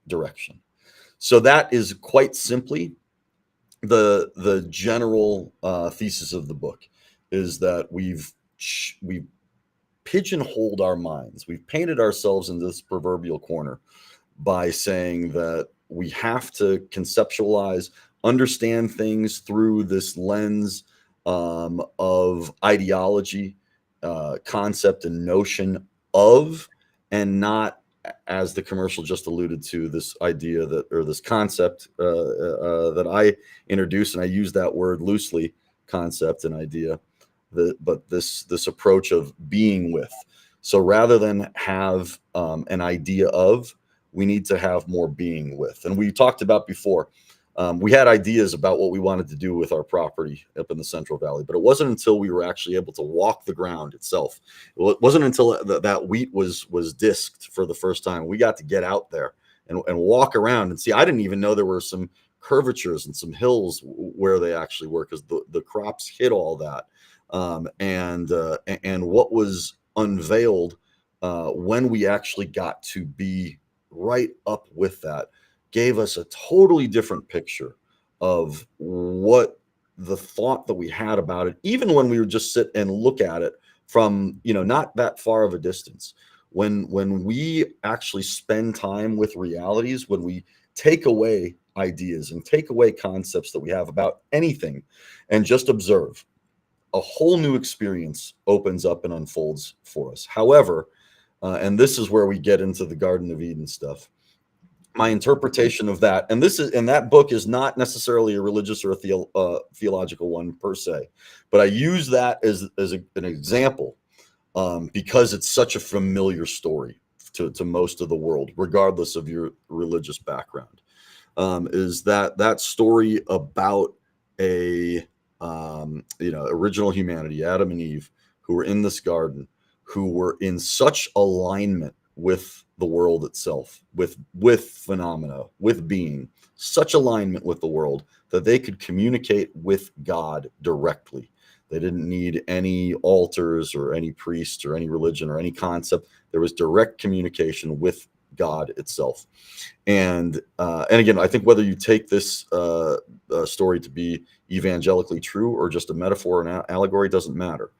direction. So that is quite simply the general thesis of the book, is that we've pigeonholed our minds. We've painted ourselves in this proverbial corner by saying that we have to conceptualize, understand things through this lens of ideology, concept and notion of, and not, as the commercial just alluded to, this idea that, or this concept that I introduced, and I use that word loosely, concept and idea, but this approach of being with. So rather than have an idea of, we need to have more being with. And we talked about before, we had ideas about what we wanted to do with our property up in the Central Valley, but it wasn't until we were actually able to walk the ground itself. It wasn't until that wheat was disked for the first time, we got to get out there and walk around and see. I didn't even know there were some curvatures and some hills where they actually were, because the crops hid all that. And what was unveiled when we actually got to be right up with that gave us a totally different picture of what the thought that we had about it, even when we would just sit and look at it from, not that far of a distance. When we actually spend time with realities, when we take away ideas and take away concepts that we have about anything and just observe, a whole new experience opens up and unfolds for us. However, and this is where we get into the Garden of Eden stuff. My interpretation of that, and that book is not necessarily a religious or a theological one per se, but I use that as an example because it's such a familiar story to most of the world, regardless of your religious background. Is that story about a original humanity, Adam and Eve, who were in this garden, who were in such alignment with the world itself, with phenomena, with being, such alignment with the world that they could communicate with God directly. They didn't need any altars or any priests or any religion or any concept. There was direct communication with God itself. And again, I think whether you take this story to be evangelically true or just a metaphor and allegory doesn't matter.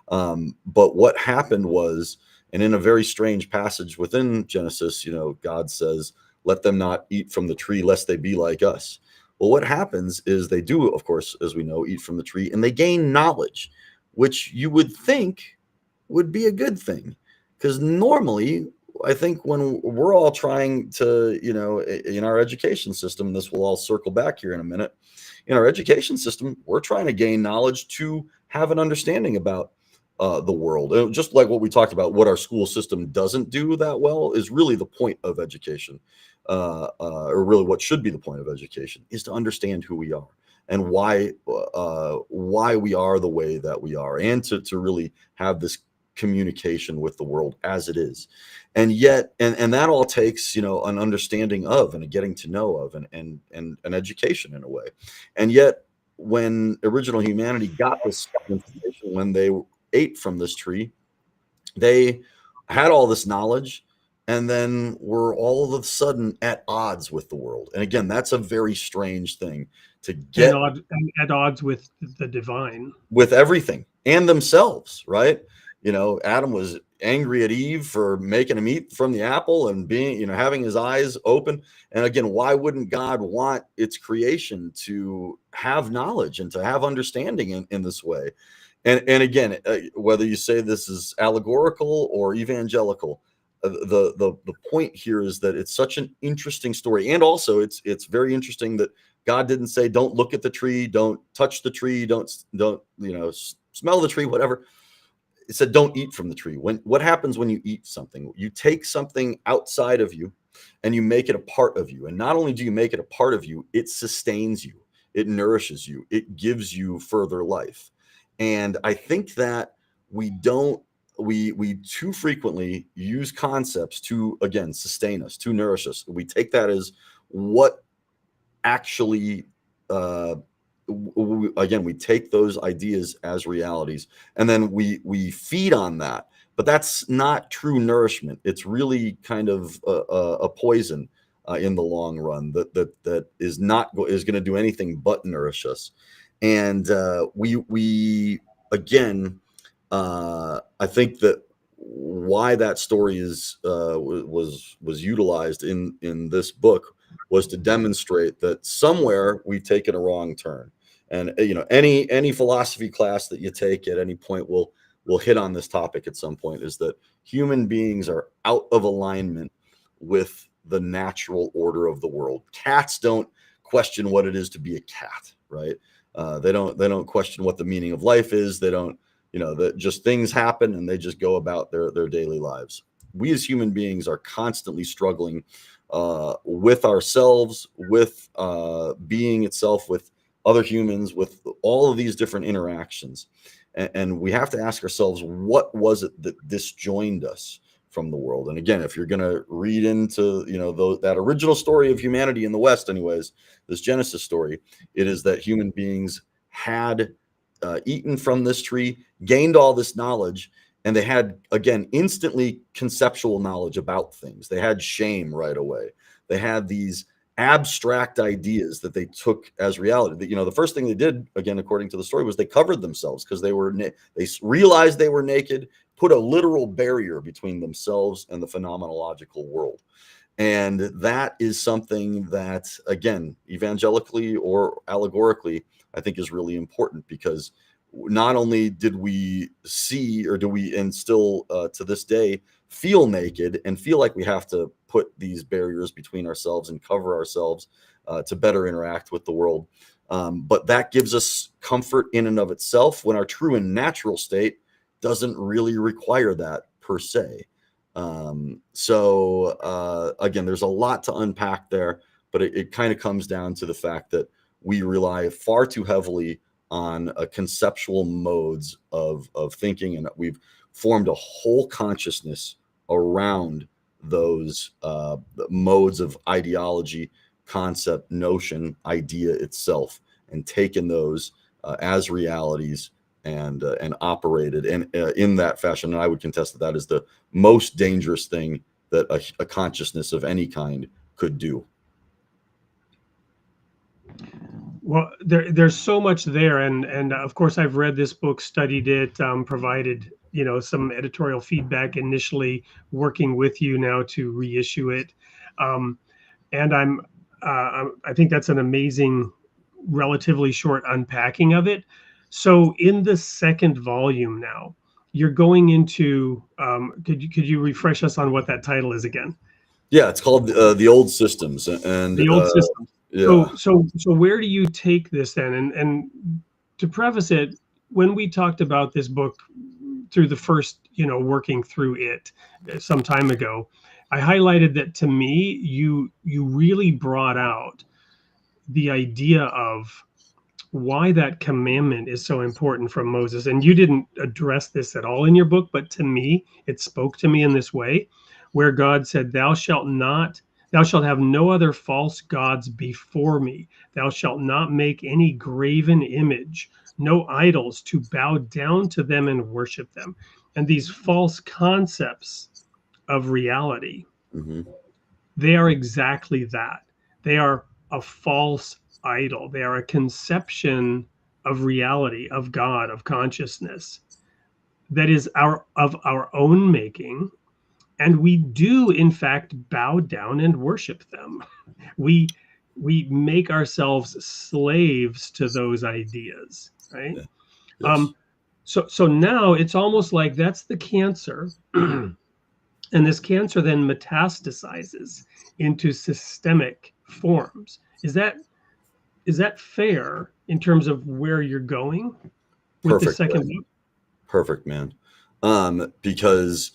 But what happened was, and in a very strange passage within Genesis, God says, "Let them not eat from the tree lest they be like us." Well, what happens is they do, of course, as we know, eat from the tree, and they gain knowledge, which you would think would be a good thing. Because normally, I think when we're all trying to, in our education system, and this will all circle back here in a minute, in our education system, we're trying to gain knowledge to have an understanding about the world. Just like what we talked about, what our school system doesn't do that well is really the point of education, or really what should be the point of education, is to understand who we are and why we are the way that we are, and to really have this communication with the world as it is. And yet, and that all takes, an understanding of and a getting to know of and an education in a way. And yet, when original humanity got this information, when they ate from this tree, they had all this knowledge and then were all of a sudden at odds with the world. And again, that's a very strange thing to get at odds with the divine, with everything and themselves, right? Adam was angry at Eve for making him eat from the apple and being, having his eyes open. And again, why wouldn't God want its creation to have knowledge and to have understanding in this way? And again, whether you say this is allegorical or evangelical, the point here is that it's such an interesting story. And also it's very interesting that God didn't say, don't look at the tree, don't touch the tree, don't smell the tree, whatever. It said, don't eat from the tree. What happens when you eat something? You take something outside of you and you make it a part of you. And not only do you make it a part of you, it sustains you, it nourishes you, it gives you further life. And I think that we too frequently use concepts to, again, sustain us, to nourish us. We take that as what actually, again, we take those ideas as realities, and then we feed on that. But that's not true nourishment. It's really kind of a poison in the long run that is going to do anything but nourish us. And we again, I think that why that story was utilized in this book was to demonstrate that somewhere we've taken a wrong turn. And any philosophy class that you take at any point will hit on this topic at some point, is that human beings are out of alignment with the natural order of the world. Cats don't question what it is to be a cat, right? They don't question what the meaning of life is. They don't, that just things happen and they just go about their daily lives. We as human beings are constantly struggling with ourselves, with being itself, with other humans, with all of these different interactions. And we have to ask ourselves, what was it that disjoined us from the world? And again, if you're going to read into, that original story of humanity in the West, anyways, this Genesis story, it is that human beings had eaten from this tree, gained all this knowledge, and they had, again, instantly conceptual knowledge about things. They had shame right away. They had these abstract ideas that they took as reality. That, the first thing they did, again, according to the story, was they covered themselves because they realized they were naked, put a literal barrier between themselves and the phenomenological world. And that is something that, again, evangelically or allegorically, I think is really important, because not only did we see, or do we, and still to this day, feel naked and feel like we have to put these barriers between ourselves and cover ourselves to better interact with the world. But that gives us comfort in and of itself, when our true and natural state doesn't really require that per se. So again, there's a lot to unpack there, but it kind of comes down to the fact that we rely far too heavily on conceptual modes of thinking, and we've formed a whole consciousness around those modes of ideology, concept, notion, idea itself, and taken those as realities and operated in that fashion. And I would contest that that is the most dangerous thing that a consciousness of any kind could do. Well, there's so much there, and of course I've read this book, studied it, provided some editorial feedback initially, working with you now to reissue it, and I think that's an amazing, relatively short unpacking of it. So in the second volume now, you're going into could you refresh us on what that title is again? Yeah, it's called The Old Systems, and The Old Systems. Yeah. So where do you take this then? And to preface it, when we talked about this book through the first, working through it some time ago, I highlighted that to me, you really brought out the idea of why that commandment is so important from Moses. And you didn't address this at all in your book, but to me, it spoke to me in this way, where God said, thou shalt have no other false gods before me. Thou shalt not make any graven image, no idols, to bow down to them and worship them. And these false concepts of reality, they are exactly that. They are a false idol. They are a conception of reality, of God, of consciousness, that is of our own making. And we do, in fact, bow down and worship them. We make ourselves slaves to those ideas, right? Yeah. Yes. So now it's almost like that's the cancer, and this cancer then metastasizes into systemic forms. Is that fair in terms of where you're going with the second book? Perfect, man. Because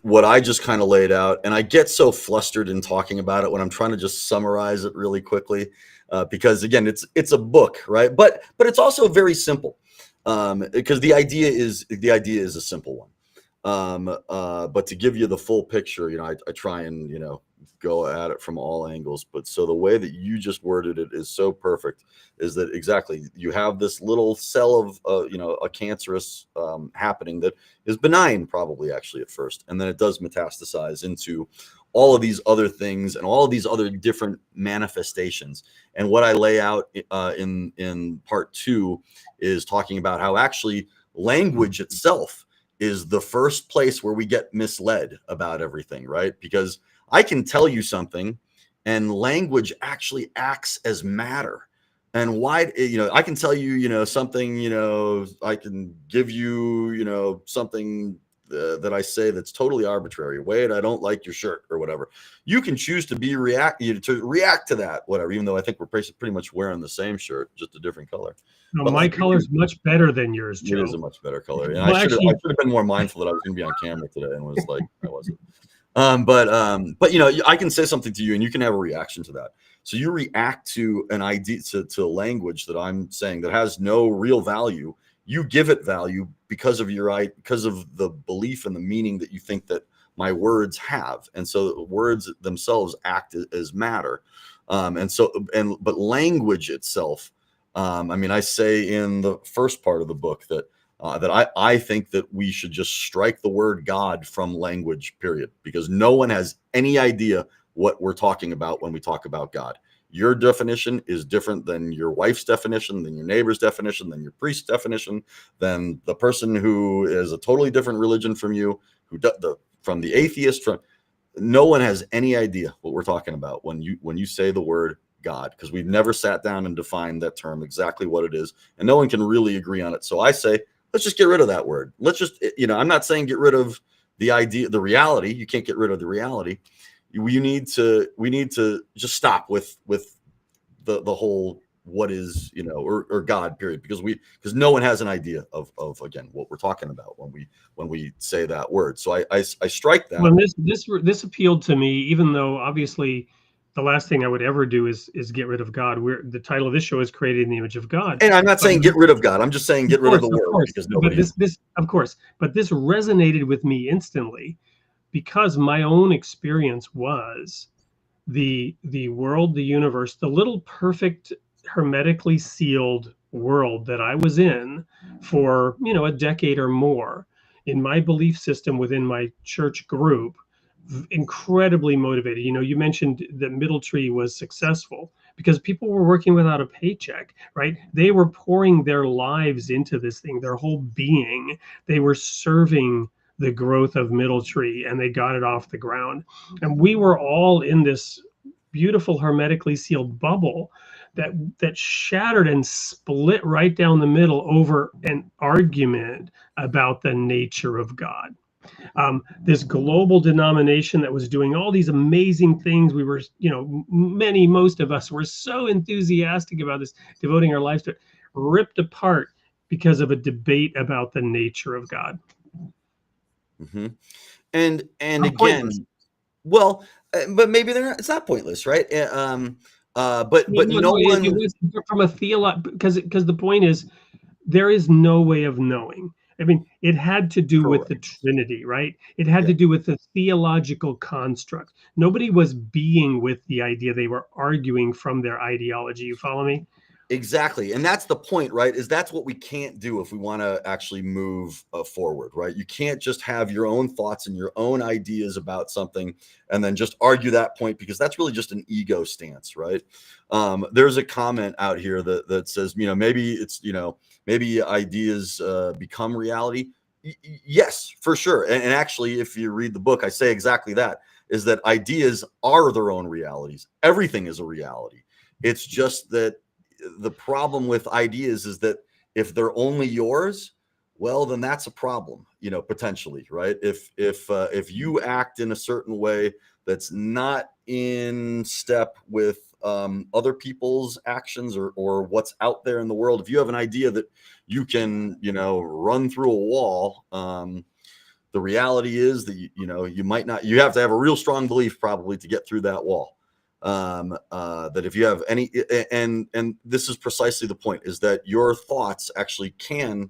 what I just kind of laid out, and I get so flustered in talking about it when I'm trying to just summarize it really quickly, because again, it's a book, right? But it's also very simple, because the idea is a simple one. But to give you the full picture, I try and go at it from all angles. But so the way that you just worded it is so perfect, is that exactly you have this little cell of a cancerous happening that is benign, probably actually at first, and then it does metastasize into all of these other things and all of these other different manifestations. And what I lay out in part 2 is talking about how actually language itself is the first place where we get misled about everything, right? Because I can tell you something and language actually acts as matter. And why, I can tell you, something, I can give you, something that I say that's totally arbitrary. Wade, I don't like your shirt or whatever. You can choose to react to that, whatever, even though I think we're pretty much wearing the same shirt, just a different color. No, my color is much better than yours, Joe. It is a much better color. And Well, I should have been more mindful that I was going to be on camera today, and was like, I wasn't. But I can say something to you and you can have a reaction to that. So you react to an idea, to language that I'm saying that has no real value. You give it value because of the belief and the meaning that you think that my words have. And so words themselves act as matter. But language itself, I say in the first part of the book that I think that we should just strike the word God from language, period, because no one has any idea what we're talking about when we talk about God. Your definition is different than your wife's definition, than your neighbor's definition, than your priest's definition, than the person who is a totally different religion from you, from the atheist. No one has any idea what we're talking about when you say the word God, because we've never sat down and defined that term, exactly what it is, and no one can really agree on it. So I say, let's just get rid of that word. Let's just, I'm not saying get rid of the idea, the reality. You can't get rid of the reality. We need to just stop with the whole what is, or God, period, because no one has an idea of again what we're talking about when we say that word. So I strike that. Well, this appealed to me, even though obviously the last thing I would ever do is get rid of God. The title of this show is Created in the Image of God. And I'm not saying get rid of God. I'm just saying get rid of the word, because nobody. But this resonated with me instantly, because my own experience was the world, the universe, the little perfect hermetically sealed world that I was in for, a decade or more, in my belief system within my church group, incredibly motivated. You mentioned that Middle Tree was successful because people were working without a paycheck, right? They were pouring their lives into this thing, their whole being. They were serving the growth of Middle Tree, and they got it off the ground. And we were all in this beautiful hermetically sealed bubble that shattered and split right down the middle over an argument about the nature of God. This global denomination that was doing all these amazing things. We were, most of us were so enthusiastic about this, devoting our lives to it, ripped apart because of a debate about the nature of God. Mm-hmm. And again, pointless. Well, but maybe it's not pointless, right? But no one. It was from a because the point is, there is no way of knowing. I mean, it had to do with the Trinity, right? It had to do with the theological construct. Nobody was being with the idea. They were arguing from their ideology. You follow me? Exactly. And that's the point, right? Is that's what we can't do if we want to actually move forward, right? You can't just have your own thoughts and your own ideas about something and then just argue that point, because that's really just an ego stance, right? There's a comment out here that says, maybe it's, maybe ideas become reality. Yes, for sure. And actually, if you read the book, I say exactly that, is that ideas are their own realities. Everything is a reality. It's just that the problem with ideas is that if they're only yours, well, then that's a problem, potentially, right? If you act in a certain way that's not in step with other people's actions or what's out there in the world, if you have an idea that you can, run through a wall, the reality is that, you might not, you have to have a real strong belief probably to get through that wall. That if you have any, and this is precisely the point, is that your thoughts actually can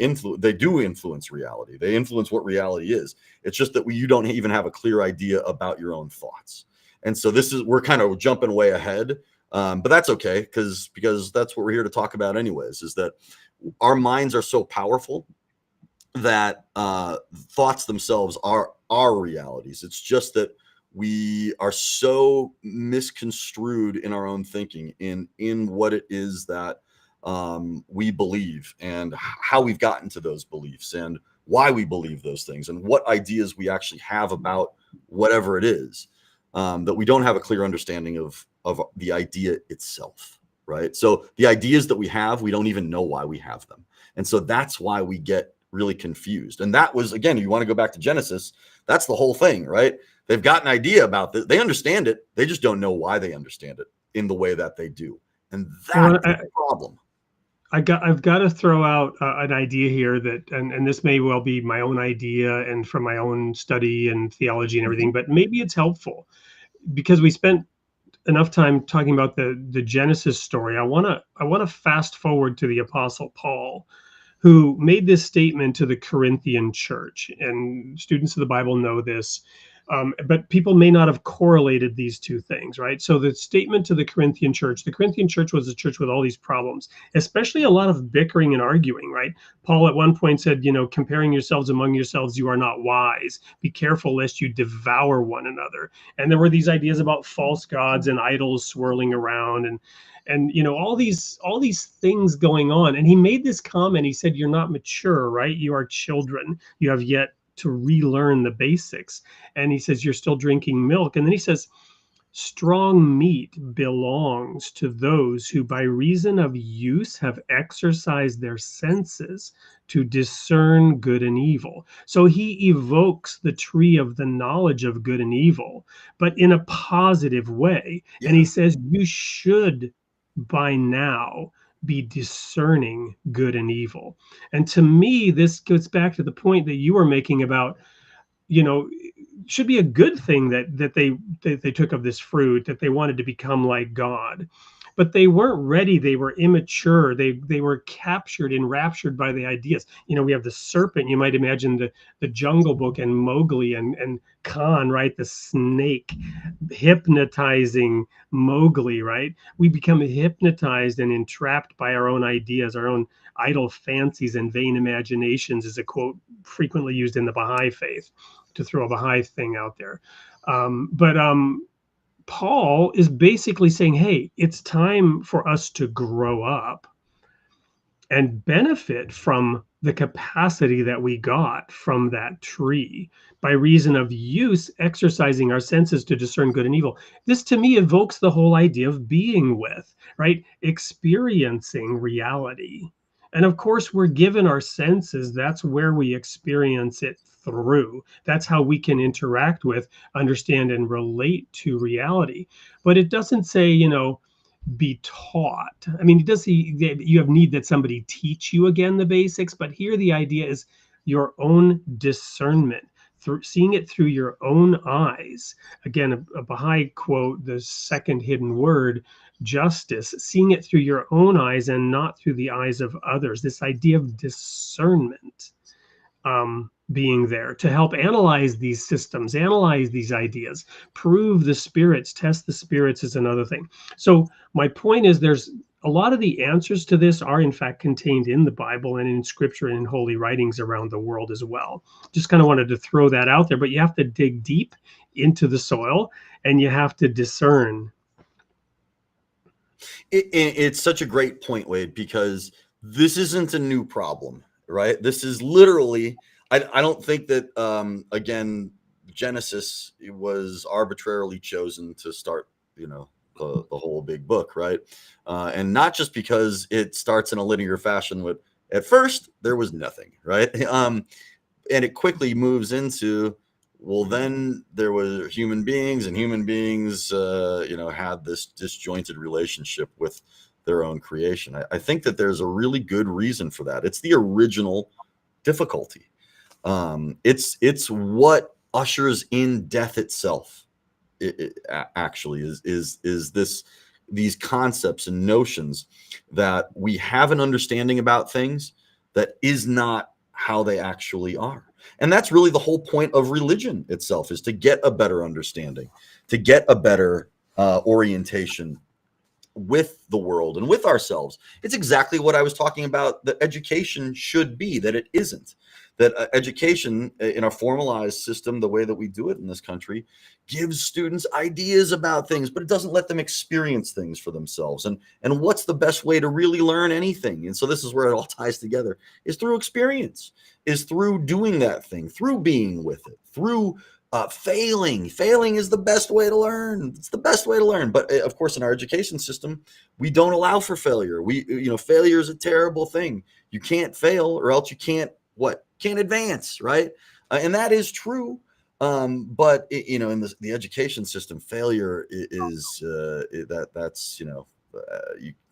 influence, they do influence reality. They influence what reality is. It's just that you don't even have a clear idea about your own thoughts. And so we're kind of jumping way ahead, but that's okay, because that's what we're here to talk about anyways, is that our minds are so powerful that thoughts themselves are realities. It's just that we are so misconstrued in our own thinking in what it is that we believe, and how we've gotten to those beliefs, and why we believe those things, and what ideas we actually have about whatever it is, that we don't have a clear understanding of the idea itself, right? So the ideas that we have, we don't even know why we have them. And so that's why we get really confused. And that was, again, you want to go back to Genesis, that's the whole thing, right? They've got an idea about this. They understand it. They just don't know why they understand it in the way that they do. And that's the problem. I've got to throw out an idea here that, and this may well be my own idea and from my own study and theology and everything, but maybe it's helpful, because we spent enough time talking about the Genesis story. I want to fast forward to the Apostle Paul, who made this statement to the Corinthian church, and students of the Bible know this. But people may not have correlated these two things, right? So the statement to the Corinthian church was a church with all these problems, especially a lot of bickering and arguing, right? Paul at one point said, comparing yourselves among yourselves, you are not wise. Be careful lest you devour one another. And there were these ideas about false gods and idols swirling around, and all these things going on. And he made this comment. He said, you're not mature, right? You are children. You have yet to relearn the basics. And he says, you're still drinking milk. And then he says, strong meat belongs to those who by reason of use have exercised their senses to discern good and evil. So he evokes the tree of the knowledge of good and evil, but in a positive way. Yeah. And he says, you should by now be discerning good and evil. And to me, this goes back to the point that you were making about, should be a good thing that they took of this fruit, that they wanted to become like God. But they weren't ready. They were immature. They were captured, enraptured by the ideas. We have the serpent. You might imagine the Jungle Book and Mowgli and Khan, right? The snake hypnotizing Mowgli, right? We become hypnotized and entrapped by our own ideas, our own idle fancies and vain imaginations, is a quote frequently used in the Baha'i faith, to throw a Baha'i thing out there. But Paul is basically saying, hey, it's time for us to grow up and benefit from the capacity that we got from that tree by reason of use, exercising our senses to discern good and evil. This to me evokes the whole idea of being with, right? Experiencing reality. And of course, we're given our senses. That's where we experience it through. That's how we can interact with, understand, and relate to reality. But it doesn't say, be taught. I mean, it does say you have need that somebody teach you again the basics, but here the idea is your own discernment, through seeing it through your own eyes. Again, a Baha'i quote, the second hidden word, justice, seeing it through your own eyes and not through the eyes of others. This idea of discernment being there to help analyze these systems, analyze these ideas, prove the spirits, test the spirits is another thing. So my point is, there's a lot of the answers to this are in fact contained in the Bible and in scripture and in holy writings around the world as well. Just kind of wanted to throw that out there, but you have to dig deep into the soil and you have to discern. It's such a great point, Wade, because this isn't a new problem, right? This is literally, I don't think that, again, Genesis was arbitrarily chosen to start, the whole big book, right? And not just because it starts in a linear fashion with, at first, there was nothing, right? And it quickly moves into, well, then there were human beings, and human beings, had this disjointed relationship with their own creation. I think that there's a really good reason for that. It's the original difficulty. It's what ushers in death itself. It actually is these concepts and notions that we have an understanding about things that is not how they actually are. And that's really the whole point of religion itself, is to get a better understanding, to get a better orientation with the world and with ourselves. It's exactly what I was talking about that education should be, that it isn't. That education in a formalized system, the way that we do it in this country, gives students ideas about things, but it doesn't let them experience things for themselves. And what's the best way to really learn anything? And so this is where it all ties together, is through experience, is through doing that thing, through being with it, through failing. Failing is the best way to learn. It's the best way to learn. But of course, in our education system, we don't allow for failure. Failure is a terrible thing. You can't fail, or else you can't advance, right? And that is true. But in the education system, failure is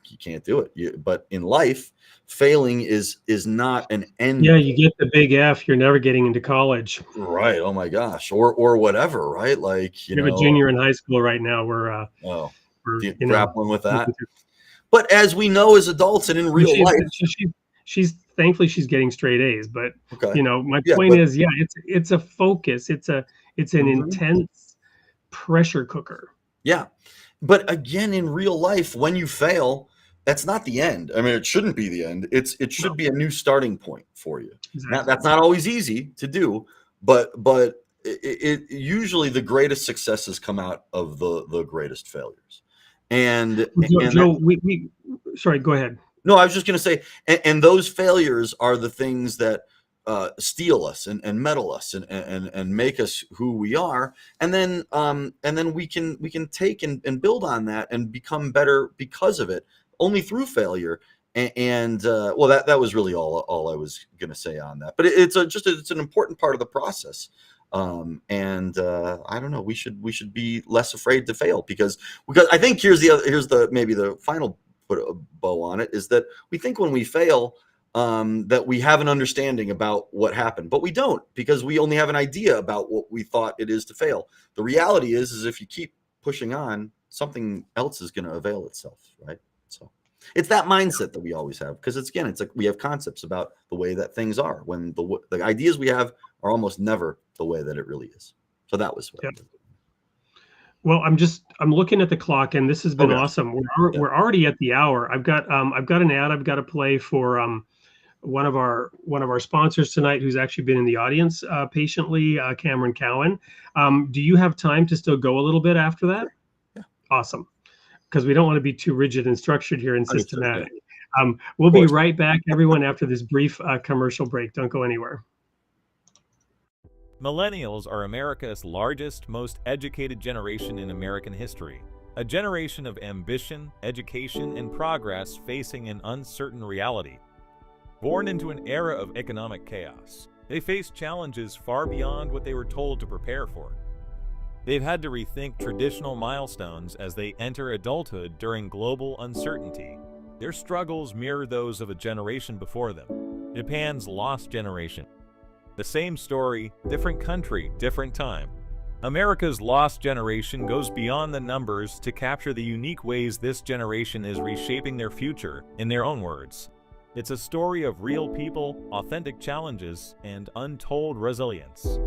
you can't do it. But in life, failing is not an end. Yeah, you get the big F, you're never getting into college. Right. Oh my gosh. Or whatever, right? Like, you have a junior in high school right now. We're grappling with that. But as we know as adults and in real life, she's thankfully she's getting straight A's. But my point is, it's a focus. It's It's an intense pressure cooker. Yeah. But again, in real life, when you fail, that's not the end. I mean, it shouldn't be the end. It should be a new starting point for you. Now, Exactly. that's not always easy to do, but it usually the greatest successes come out of the greatest failures. And Joe, sorry, go ahead. No, I was just going to say, and those failures are the things that steel us and metal us and make us who we are, and then we can take and build on that and become better because of it, only through failure. Well, that was really all I was going to say on that. But it's an important part of the process. I don't know. We should be less afraid to fail because I think here's maybe the final put a bow on it, is that we think when we fail that we have an understanding about what happened, but we don't, because we only have an idea about what we thought it is to fail. The reality is if you keep pushing on, something else is going to avail itself, right? So it's that mindset that we always have, because it's like we have concepts about the way that things are when the ideas we have are almost never the way that it really is. So that was what Well, I'm looking at the clock, and this has been awesome. We're already at the hour. I've got an ad I've got to play for one of our sponsors tonight, who's actually been in the audience patiently, Cameron Cowan. Do you have time to still go a little bit after that? Yeah. Awesome, because we don't want to be too rigid and structured here and systematic. We'll be right back, everyone, after this brief commercial break. Don't go anywhere. Millennials are America's largest, most educated generation in American history. A generation of ambition, education, and progress facing an uncertain reality. Born into an era of economic chaos, they face challenges far beyond what they were told to prepare for. They've had to rethink traditional milestones as they enter adulthood during global uncertainty. Their struggles mirror those of a generation before them, Japan's lost generation. The same story, different country, different time. America's lost generation goes beyond the numbers to capture the unique ways this generation is reshaping their future, in their own words. It's a story of real people, authentic challenges, and untold resilience.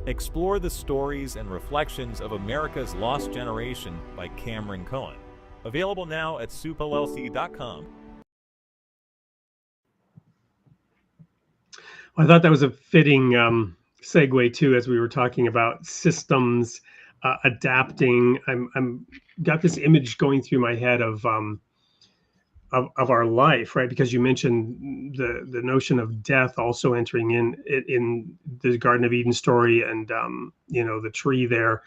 Explore the stories and reflections of America's lost generation by Cameron Cowan. Available now at soupllc.com. I thought that was a fitting segue too, as we were talking about systems adapting. I'm got this image going through my head of our life, right? Because you mentioned the notion of death also entering in the Garden of Eden story, and the tree there.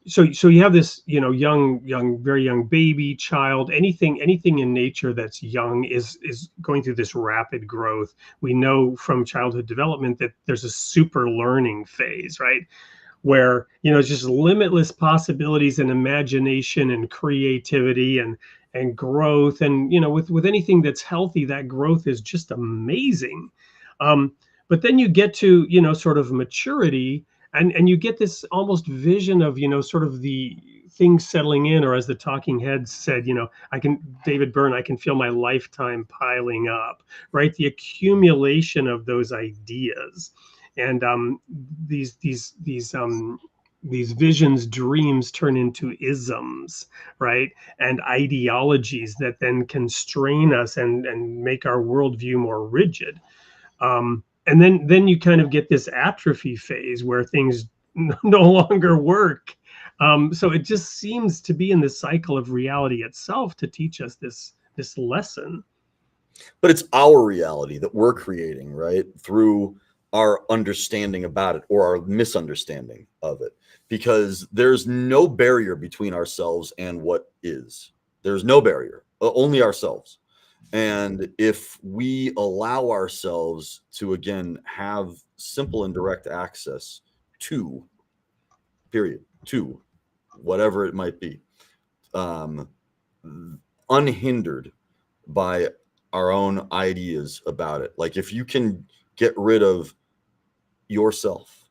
So you have this, very young baby, child, anything in nature that's young is going through this rapid growth. We know from childhood development that there's a super learning phase, right? Where, it's just limitless possibilities and imagination and creativity and growth. And, with anything that's healthy, that growth is just amazing. But then you get to, sort of maturity, and you get this almost vision of, sort of the things settling in, or as the talking heads said, David Byrne, I can feel my lifetime piling up, right? The accumulation of those ideas, and these visions, dreams turn into isms, right? And ideologies that then constrain us and make our worldview more rigid. And then you kind of get this atrophy phase where things no longer work. So it just seems to be in the cycle of reality itself to teach us this lesson. But it's our reality that we're creating, right? Through our understanding about it, or our misunderstanding of it, because there's no barrier between ourselves and what is. There's no barrier, only ourselves. And if we allow ourselves to, again, have simple and direct access to whatever it might be, unhindered by our own ideas about it. Like, if you can get rid of yourself,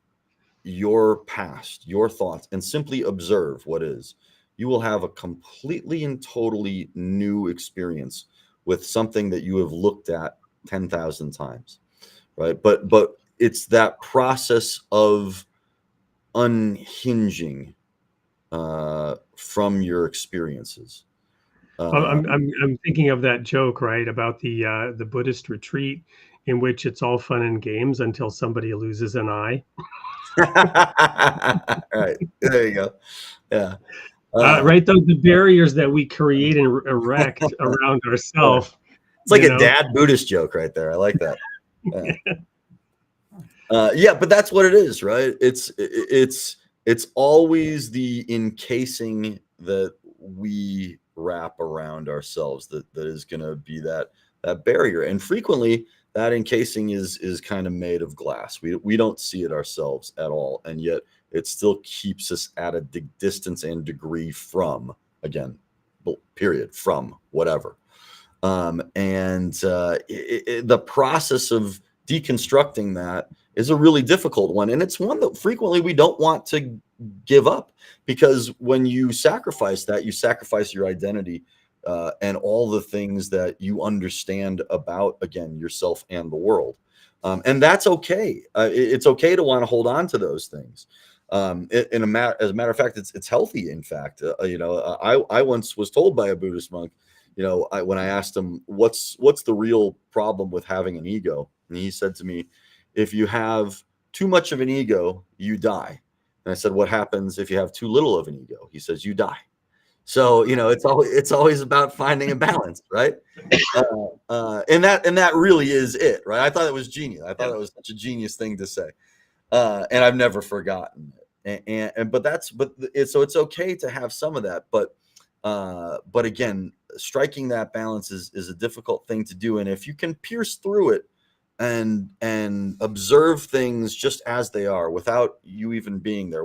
your past, your thoughts, and simply observe what is, you will have a completely and totally new experience with something that you have looked at 10,000 times, right? But it's that process of unhinging from your experiences. I'm thinking of that joke, right, about the Buddhist retreat in which it's all fun and games until somebody loses an eye. Right. There you go. Yeah. Right, the barriers that we create and erect around ourselves. It's like a dad Buddhist joke right there. I like that. Yeah, but that's what it is, right? It's always the encasing that we wrap around ourselves that is going to be that barrier, and frequently that encasing is kind of made of glass. We don't see it ourselves at all, and yet it still keeps us at a distance and degree from, again, period, from whatever. The process of deconstructing that is a really difficult one, and it's one that frequently we don't want to give up, because when you sacrifice that, you sacrifice your identity and all the things that you understand about, again, yourself and the world. And that's okay. It's okay to want to hold on to those things. As a matter of fact, it's healthy. In fact, I once was told by a Buddhist monk, when I asked him, what's the real problem with having an ego? And he said to me, if you have too much of an ego, you die. And I said, what happens if you have too little of an ego? He says, you die. So, it's always about finding a balance, right? And that really is it, right? I thought it was genius. I thought it was such a genius thing to say. And I've never forgotten it. So it's okay to have some of that, but again, striking that balance is a difficult thing to do. And if you can pierce through it and observe things just as they are without you even being there,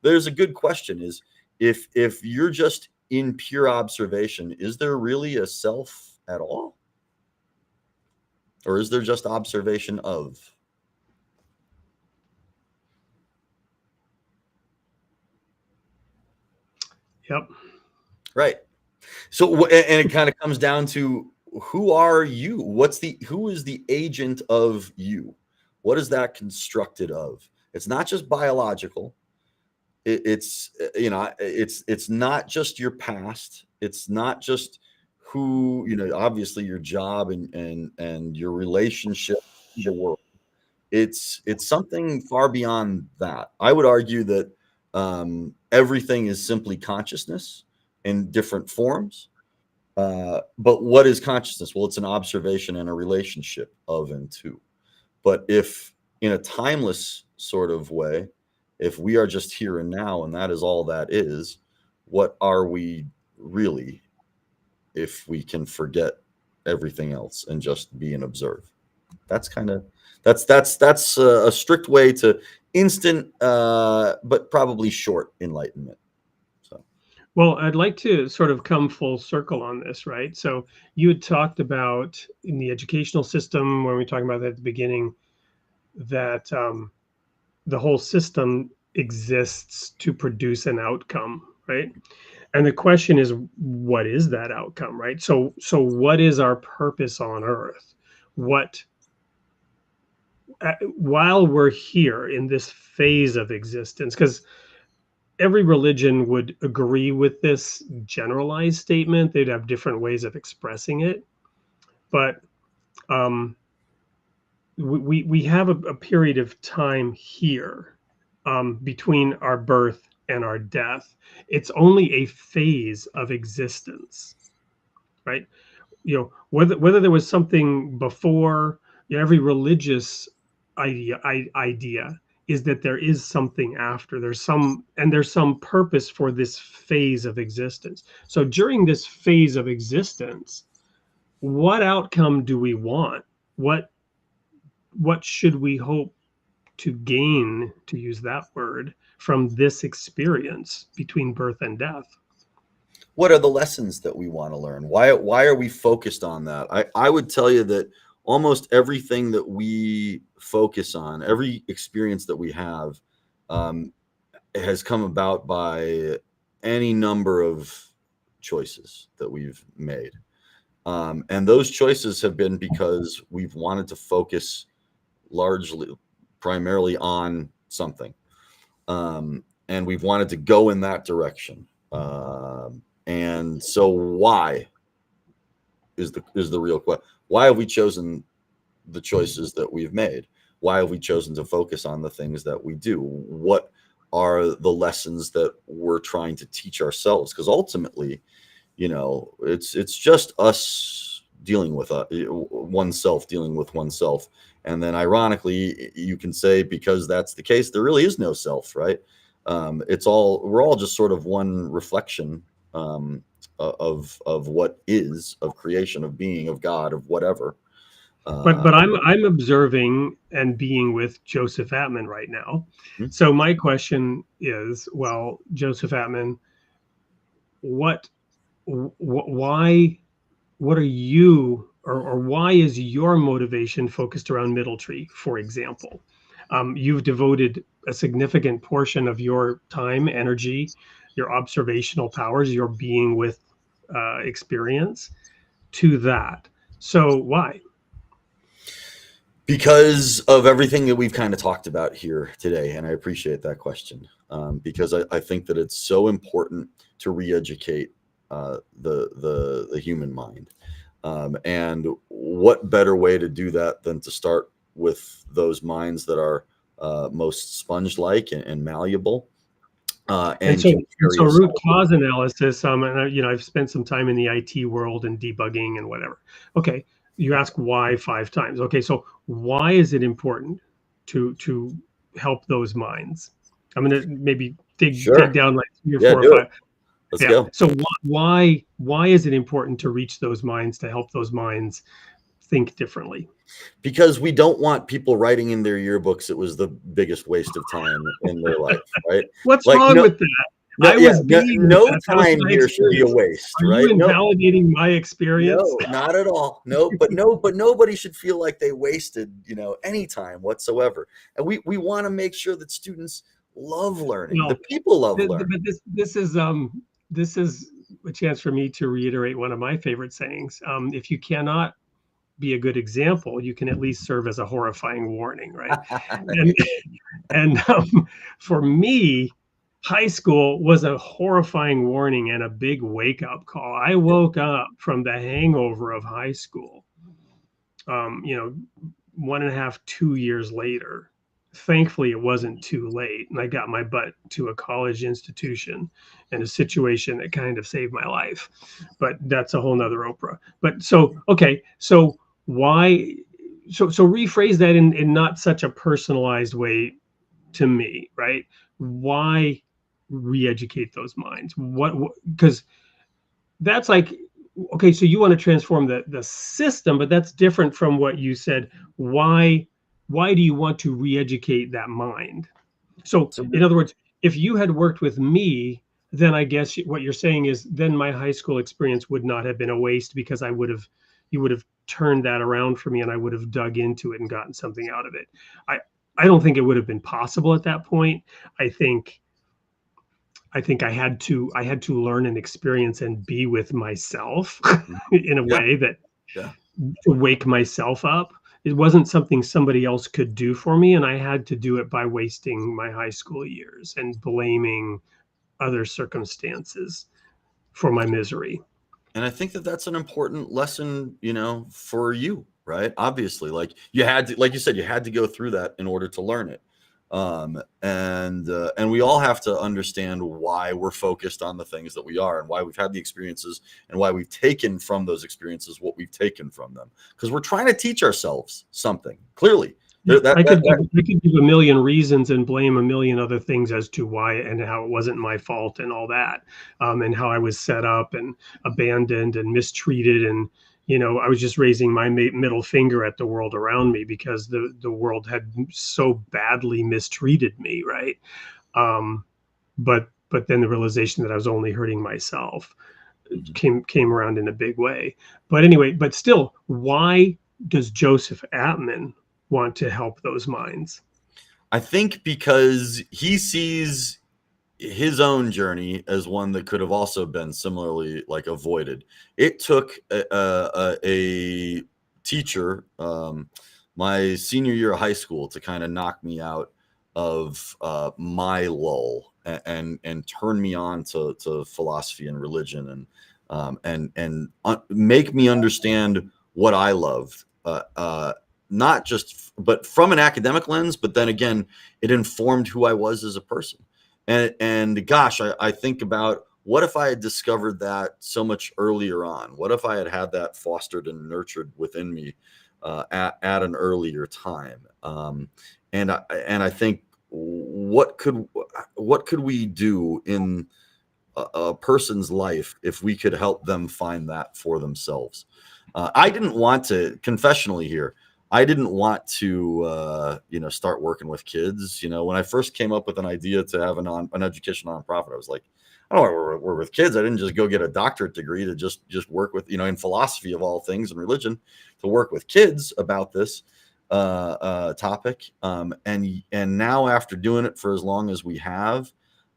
there's a good question is, if you're just in pure observation, is there really a self at all? Or is there just observation of? Yep. Right. So, and it kind of comes down to, who are you? Who is the agent of you? What is that constructed of? It's not just biological. It's not just your past. It's not just who, obviously your job and your relationship to the world. It's something far beyond that. I would argue that everything is simply consciousness in different forms. But what is consciousness? Well, it's an observation and a relationship of and to. But if in a timeless sort of way, if we are just here and now, and that is all that is, what are we really if we can forget everything else and just be and observe? That's a strict way to instant, but probably short enlightenment. Well, I'd like to sort of come full circle on this, right? So you had talked about in the educational system, when we were talking about that at the beginning, that the whole system exists to produce an outcome, right? And the question is, what is that outcome, right? So what is our purpose on Earth? While we're here in this phase of existence, because every religion would agree with this generalized statement. They'd have different ways of expressing it. But we have a period of time here between our birth and our death. It's only a phase of existence, right? Whether there was something before, every religious idea is that there is something after. There's some purpose for this phase of existence. So during this phase of existence, what outcome do we want? What should we hope to gain, to use that word, from this experience between birth and death? What are the lessons that we want to learn? Why are we focused on that? I would tell you that almost everything that we focus on, every experience that we have, has come about by any number of choices that we've made. And those choices have been because we've wanted to focus primarily on something. and we've wanted to go in that direction. And so why is the real question. Why have we chosen the choices that we've made? Why have we chosen to focus on the things that we do? What are the lessons that we're trying to teach ourselves? Because ultimately, you know, it's just us dealing with oneself, dealing with oneself. And then ironically, you can say, because that's the case, there really is no self, right? We're all just sort of one reflection of what is, of creation, of being, of God, of whatever. But I'm observing and being with Joseph Atman right now. So my question is, well, Joseph Atman, what are you, or why is your motivation focused around Middle Tree, for example? You've devoted a significant portion of your time, energy, your observational powers, your being with experience to that. So why? Because of everything that we've kind of talked about here today. And I appreciate that question, because I think that it's so important to re-educate the human mind. And what better way to do that than to start with those minds that are most sponge-like and malleable. And so root cause analysis, and you know, I've spent some time in the IT world and debugging and whatever. Okay, you ask why 5 times. Okay, so why is it important to help those minds? I'm going to maybe dig down like 3 or 4 or 5. Let's go. So why is it important to reach those minds, to help those minds think differently? Because we don't want people writing in their yearbooks it was the biggest waste of time in their life, right? What's wrong with that? No time here should be a waste, right? Are you invalidating my experience? No, not at all. But nobody should feel like they wasted, you know, any time whatsoever. And we want to make sure that students love learning. The people love learning. But this is a chance for me to reiterate one of my favorite sayings. If you cannot be a good example, you can at least serve as a horrifying warning, right? and for me, high school was a horrifying warning and a big wake-up call. I woke up from the hangover of high school, you know, 1.5, 2 years later. Thankfully, it wasn't too late, and I got my butt to a college institution in a situation that kind of saved my life. But that's a whole nother Oprah. But so, okay, so why? So rephrase that in not such a personalized way to me, right? Why re-educate those minds? What? Because that's like, okay, so you want to transform the system, but that's different from what you said. Why do you want to re-educate that mind? So in other words, if you had worked with me, then I guess what you're saying is then my high school experience would not have been a waste, because you would have turned that around for me and I would have dug into it and gotten something out of it. I don't think it would have been possible at that point. I think I had to learn and experience and be with myself in a way that to wake myself up. It wasn't something somebody else could do for me, and I had to do it by wasting my high school years and blaming other circumstances for my misery. And I think that that's an important lesson, you know, for you, right? Obviously, like you had to, like you said, you had to go through that in order to learn it. And we all have to understand why we're focused on the things that we are, and why we've had the experiences, and why we've taken from those experiences what we've taken from them, because we're trying to teach ourselves something. Clearly, I could give a million reasons and blame a million other things as to why and how it wasn't my fault and all that, and how I was set up and abandoned and mistreated, and you know, I was just raising my middle finger at the world around me because the world had so badly mistreated me, right? But then the realization that I was only hurting myself came around in a big way. But anyway, but still, why does Joseph Atman want to help those minds? I think because he sees his own journey as one that could have also been similarly like avoided. It took a teacher my senior year of high school to kind of knock me out my lull, and turn me on to philosophy and religion, and make me understand what I loved, not just but from an academic lens, but then again, it informed who I was as a person. And gosh, I think about, what if I had discovered that so much earlier on? What if I had that fostered and nurtured within me at an earlier time? And I think, what could we do in a person's life if we could help them find that for themselves? I didn't want to, confessionally here, I didn't want to, start working with kids. When I first came up with an idea to have an education nonprofit, I was like, I don't want to work with kids. I didn't just go get a doctorate degree to just work with, in philosophy of all things and religion, to work with kids about this topic. And now, after doing it for as long as we have,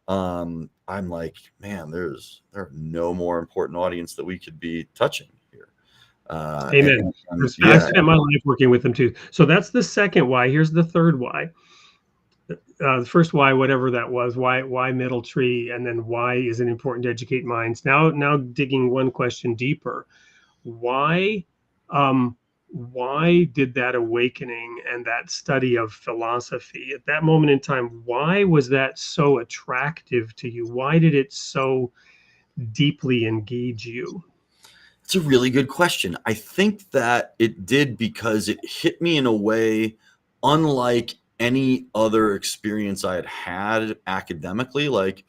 I'm like, man, there are no more important audience that we could be touching here. Amen. I spent my life working with them too. So that's the second why. Here's the third why. The first why, whatever that was, why middle tree, and then why is it important to educate minds? Now digging one question deeper, why did that awakening and that study of philosophy at that moment in time, why was that so attractive to you? Why did it so deeply engage you? It's a really good question. I think that it did because it hit me in a way unlike any other experience I had academically. Like,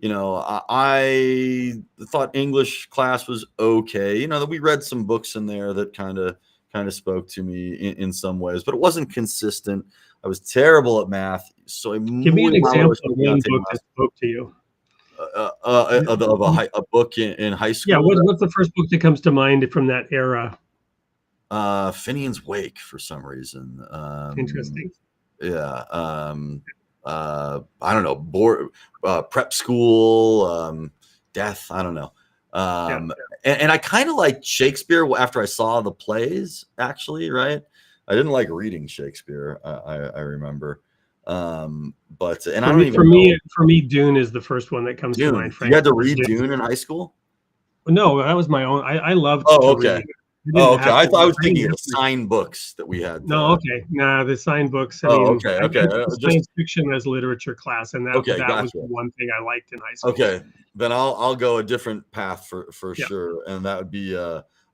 I thought English class was okay. That we read some books in there that kind of spoke to me in some ways, but it wasn't consistent. I was terrible at math. So give me an example of one book that spoke to you. Of a book in high school. Yeah, what's the first book that comes to mind from that era? Finian's Wake, for some reason. Interesting. Yeah. I don't know. Prep school, death. I don't know. And I kind of liked Shakespeare after I saw the plays, actually, right? I didn't like reading Shakespeare, I remember. But I don't even know. For me, Dune is the first one that comes to mind. You had to read Dune in high school? No, that was my own. I loved to read. Okay. I was thinking of signed books that we had. No, okay. Nah, the signed books. Okay. Science fiction as literature class, and that gotcha. was the one thing I liked in high school. Okay, then I'll go a different path for sure, and that would be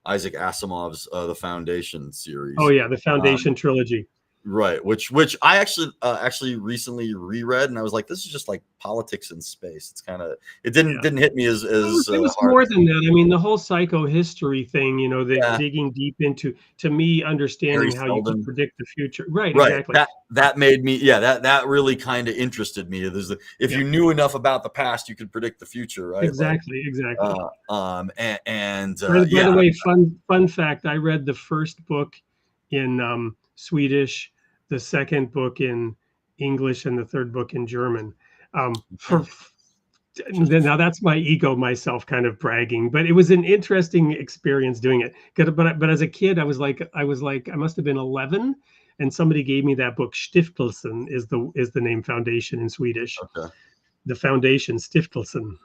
Isaac Asimov's The Foundation series. Oh yeah, the Foundation trilogy. Right, which I actually recently reread, and I was like, this is just like politics in space. It's kind of, it didn't hit me as it was hard. More than that. I mean, the whole psychohistory thing, digging deep into, to me, understanding how you can predict the future. Right, exactly. That made me, that really kind of interested me. If you knew enough about the past, you could predict the future, right? Exactly. By the way, fun fact: I read the first book in Swedish, the second book in English, and the third book in German. Now that's my ego, myself kind of bragging, but it was an interesting experience doing it. But as a kid, I was like, I must have been 11, and somebody gave me that book. Stiftelsen is the name, foundation in Swedish. Okay. The foundation, Stiftelsen.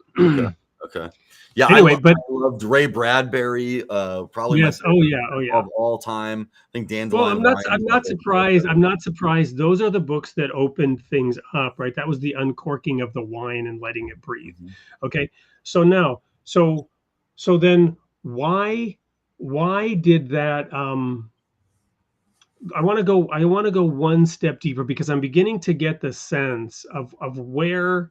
Okay. Yeah. Anyway, I loved Ray Bradbury. Probably yes. my favorite of all time. I think Dandelion. Well, I'm not surprised. I'm not surprised. Those are the books that opened things up, right? That was the uncorking of the wine and letting it breathe. Mm-hmm. Okay. So now, so then why did that? I want to go one step deeper, because I'm beginning to get the sense of where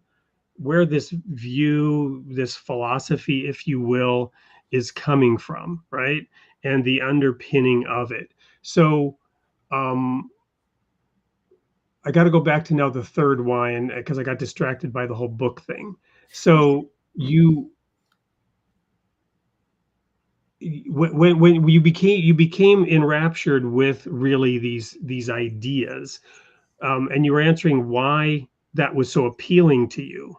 this view, this philosophy, if you will, is coming from, right? And the underpinning of it. So I got to go back to now the third why, and because I got distracted by the whole book thing. So when you became enraptured with really these ideas, and you were answering why that was so appealing to you.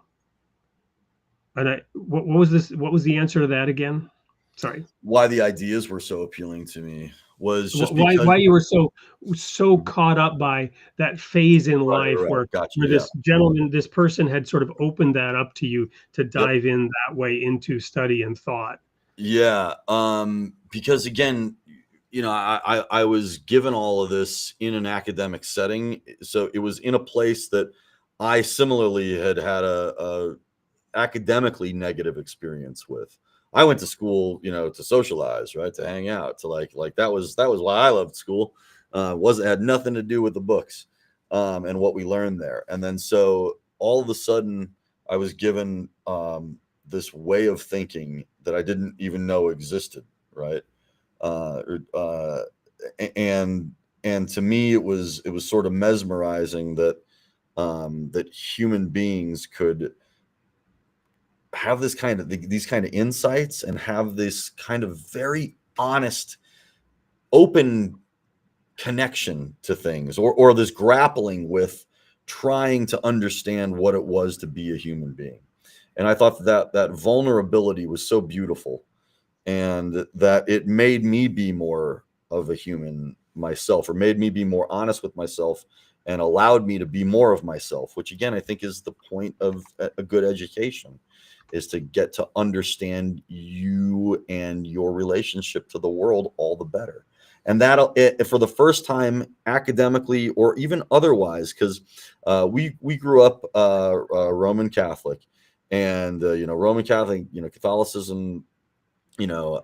And what was the answer to that again? Sorry. Why the ideas were so appealing to me was just why because you were so caught up by that phase in life right. where Gotcha. where this gentleman, this person had sort of opened that up to you to dive in that way into study and thought. Yeah. Because again, you know, I was given all of this in an academic setting, so it was in a place that I similarly had a academically negative experience with. I went to school, you know, to socialize, right, to hang out, to like that was why I loved school. Had nothing to do with the books and what we learned there. And then so all of a sudden, I was given this way of thinking that I didn't even know existed, right? And to me, it was sort of mesmerizing that that human beings could have this kind of these kind of insights and have this kind of very honest, open connection to things, or this grappling with trying to understand what it was to be a human being. And I thought that vulnerability was so beautiful, and that it made me be more of a human myself, or made me be more honest with myself, and allowed me to be more of myself, which again, I think is the point of a good education, is to get to understand you and your relationship to the world all the better. And that for the first time, academically or even otherwise, because we grew up Roman Catholic, and you know, Roman Catholic, you know, Catholicism, you know,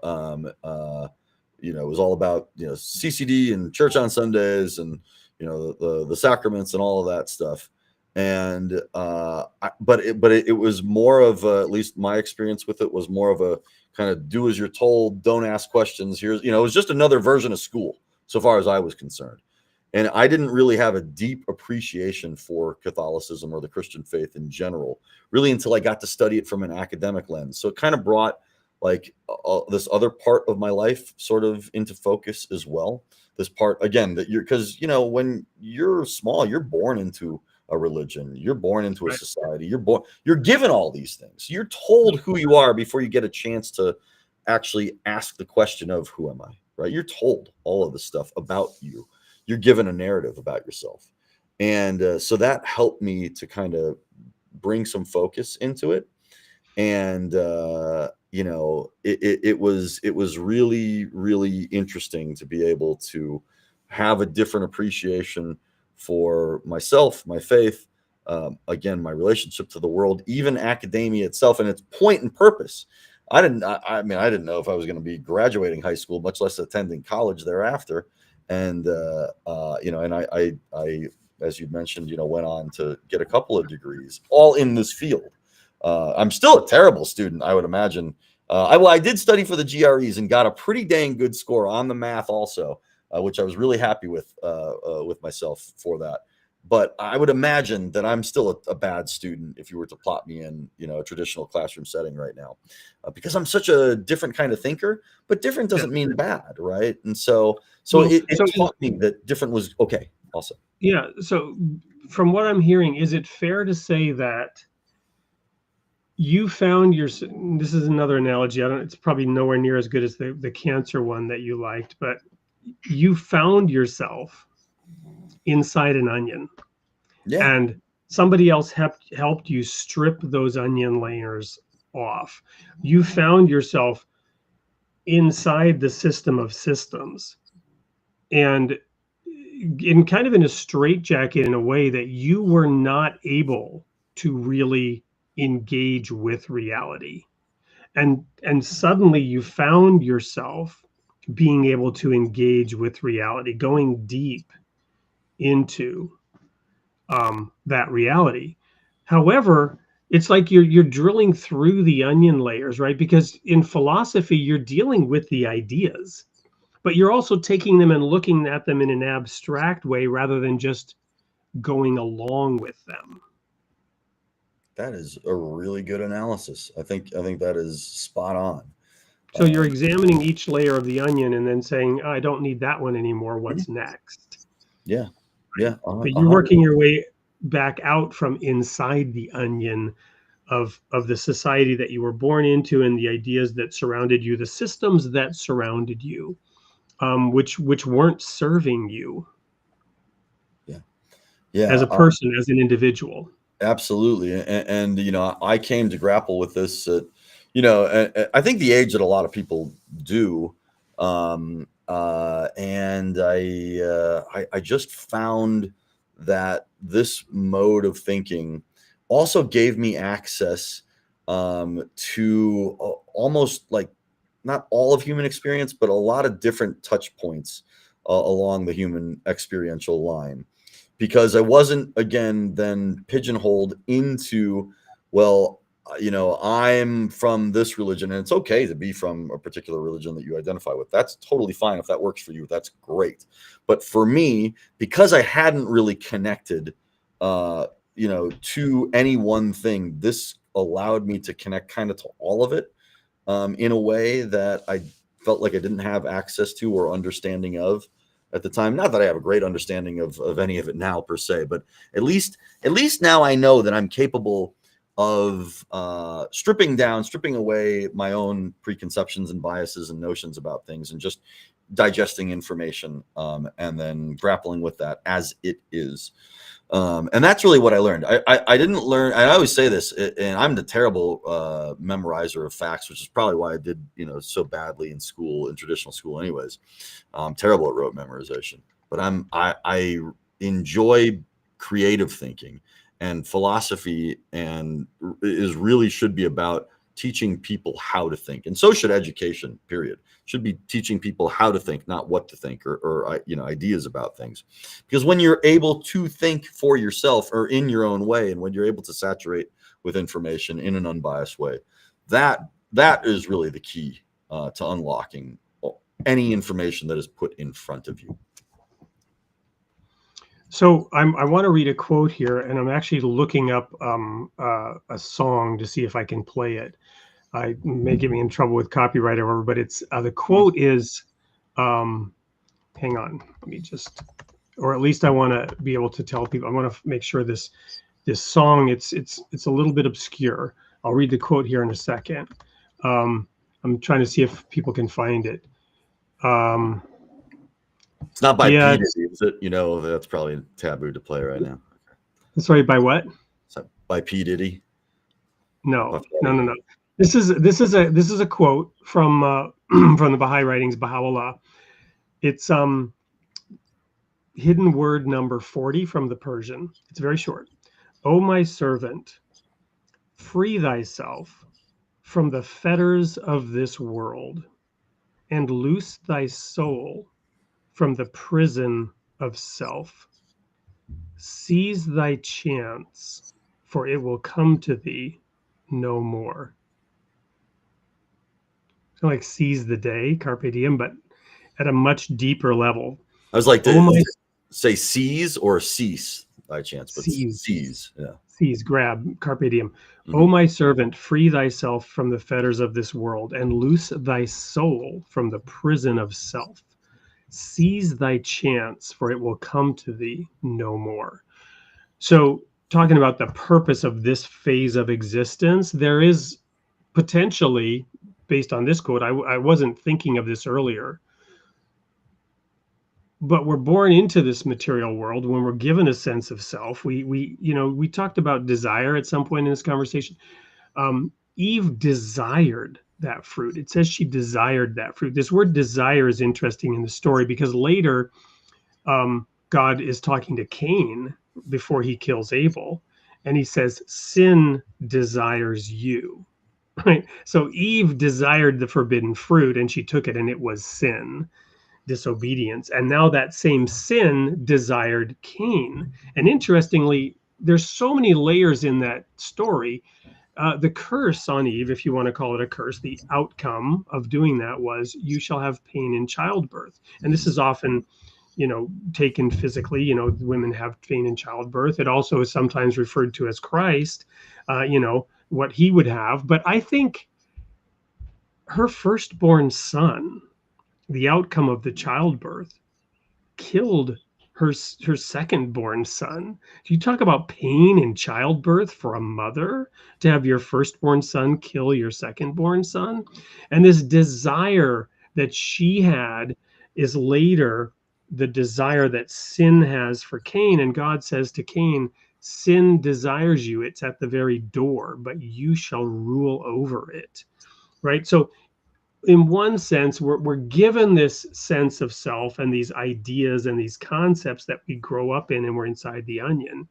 it was all about, you know, CCD and church on Sundays, and you know, the sacraments and all of that stuff. And but it was more of at least my experience with it was more of a kind of do as you're told, don't ask questions. Here's, you know, it was just another version of school so far as I was concerned. And I didn't really have a deep appreciation for Catholicism or the Christian faith in general, really, until I got to study it from an academic lens. So it kind of brought like this other part of my life sort of into focus as well. This part, again, that because, you know, when you're small, you're born into a religion, you're born into a society, you're given all these things. You're told who you are before you get a chance to actually ask the question of who am I, right? You're told all of the stuff about you. You're given a narrative about yourself. And so that helped me to kind of bring some focus into it. And you know, it was really, really interesting to be able to have a different appreciation for myself, my faith, again, my relationship to the world, even academia itself and its point and purpose. I didn't know if I was going to be graduating high school, much less attending college thereafter. And you know, and I, as you mentioned, you know, went on to get a couple of degrees, all in this field. I'm still a terrible student, I would imagine. I did study for the GREs and got a pretty dang good score on the math also, which I was really happy with myself for that. But I would imagine that I'm still a bad student if you were to plot me in, you know, a traditional classroom setting right now, because I'm such a different kind of thinker. But different doesn't mean bad, right? And so it taught me that different was okay also. Yeah. So from what I'm hearing, is it fair to say that you found this is another analogy. It's probably nowhere near as good as the cancer one that you liked, but you found yourself inside an onion. Yeah. And somebody else helped you strip those onion layers off. You found yourself inside the system of systems, and in kind of in a straitjacket, in a way that you were not able to really engage with reality. And suddenly you found yourself being able to engage with reality, going deep into that reality. However, it's like you're drilling through the onion layers, right? Because in philosophy, you're dealing with the ideas, but you're also taking them and looking at them in an abstract way rather than just going along with them. That is a really good analysis. I think that is spot on. So you're examining each layer of the onion and then saying, oh, I don't need that one anymore. What's next? Yeah. Yeah. But you're working your way back out from inside the onion of the society that you were born into and the ideas that surrounded you, the systems that surrounded you, which weren't serving you Yeah, as a person, as an individual. absolutely. And you know, I came to grapple with this at, you know, I think the age that a lot of people do. And I just found that this mode of thinking also gave me access to almost like not all of human experience, but a lot of different touch points along the human experiential line, because I wasn't, again, then pigeonholed into, well, you know, I'm from this religion, and it's okay to be from a particular religion that you identify with. That's totally fine. If that works for you, that's great. But for me, because I hadn't really connected, you know, to any one thing, this allowed me to connect kind of to all of it in a way that I felt like I didn't have access to or understanding of at the time. Not that I have a great understanding of any of it now per se, but at least now I know that I'm capable of stripping away my own preconceptions and biases and notions about things, and just digesting information and then grappling with that as it is. And that's really what I learned. I didn't learn, I always say this, and I'm the terrible memorizer of facts, which is probably why I did, you know, so badly in school, in traditional school anyways. I'm terrible at rote memorization, but I enjoy creative thinking, and philosophy and should be about teaching people how to think. And so should education, period. Should be teaching people how to think, not what to think, or you know, ideas about things. Because when you're able to think for yourself or in your own way, and when you're able to saturate with information in an unbiased way, that is really the key to unlocking any information that is put in front of you. So I want to read a quote here, and I'm actually looking up a song to see if I can play it. I may get me in trouble with copyright or whatever, but it's the quote is, hang on, let me just, or at least I want to be able to tell people. I want to make sure this song, it's a little bit obscure. I'll read the quote here in a second. I'm trying to see if people can find it. It's not by P. Diddy, is it? You know, that's probably taboo to play right now. Sorry, by what? So by P. Diddy? No. This is a quote from from the Baha'i writings, Baha'u'llah. It's hidden word number 40 from the Persian. It's very short. O my servant, free thyself from the fetters of this world, and loose thy soul from the prison of self. Seize thy chance, for it will come to thee no more. Kind of like seize the day, carpe diem, but at a much deeper level. I was like, say seize or cease by chance, but seize, yeah. Seize, grab, carpe diem. Mm-hmm. O my servant, free thyself from the fetters of this world, and loose thy soul from the prison of self. Seize thy chance, for it will come to thee no more. So, talking about the purpose of this phase of existence, there is potentially, based on this quote, I wasn't thinking of this earlier, but we're born into this material world. When we're given a sense of self, we talked about desire at some point in this conversation. Eve desired that fruit. It says she desired that fruit. This word desire is interesting in the story, because later God is talking to Cain before he kills Abel, and he says, sin desires you. Right? So Eve desired the forbidden fruit, and she took it, and it was sin, disobedience. And now that same sin desired Cain. And interestingly, there's so many layers in that story. The curse on Eve, if you want to call it a curse, the outcome of doing that was, you shall have pain in childbirth. And this is often, taken physically. Women have pain in childbirth. It also is sometimes referred to as Christ, what he would have. But I think her firstborn son, the outcome of the childbirth, killed her second-born son. You talk about pain in childbirth for a mother to have your firstborn son kill your second-born son, and this desire that she had is later the desire that sin has for Cain. And God says to Cain, sin desires you, it's at the very door, but you shall rule over it. Right? So in one sense, we're given this sense of self and these ideas and these concepts that we grow up in, and we're inside the onion.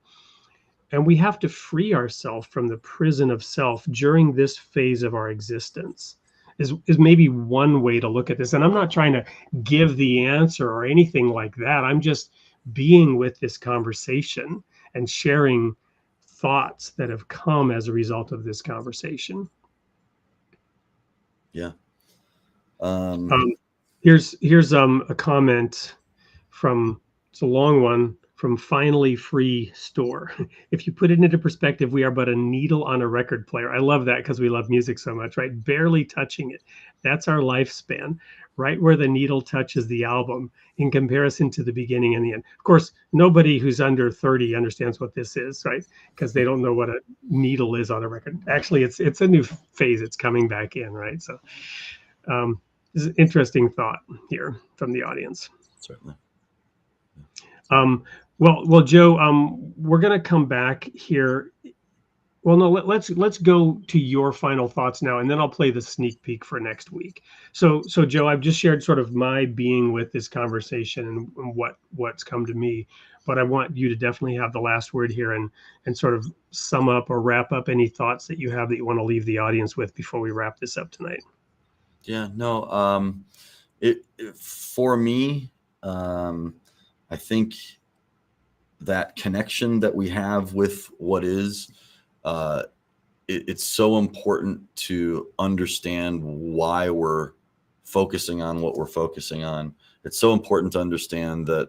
And we have to free ourselves from the prison of self during this phase of our existence, is maybe one way to look at this. And I'm not trying to give the answer or anything like that. I'm just being with this conversation and sharing thoughts that have come as a result of this conversation. Yeah. Here's a comment from, it's a long one, from Finally Free Store. If you put it into perspective, we are but a needle on a record player. I love that because we love music so much, right? Barely touching it. That's our lifespan, right where the needle touches the album in comparison to the beginning and the end. Of course, nobody who's under 30 understands what this is, right? Because they don't know what a needle is on a record. Actually, it's a new phase. It's coming back in, right? So this is an interesting thought here from the audience. Certainly. Well, Joe, we're going to come back here. Well, no, let's go to your final thoughts now, and then I'll play the sneak peek for next week. So Joe, I've just shared sort of my being with this conversation and what's come to me, but I want you to definitely have the last word here and sort of sum up or wrap up any thoughts that you have that you want to leave the audience with before we wrap this up tonight. Yeah, no, for me, I think that connection that we have with what is, it's so important to understand why we're focusing on what we're focusing on. It's so important to understand that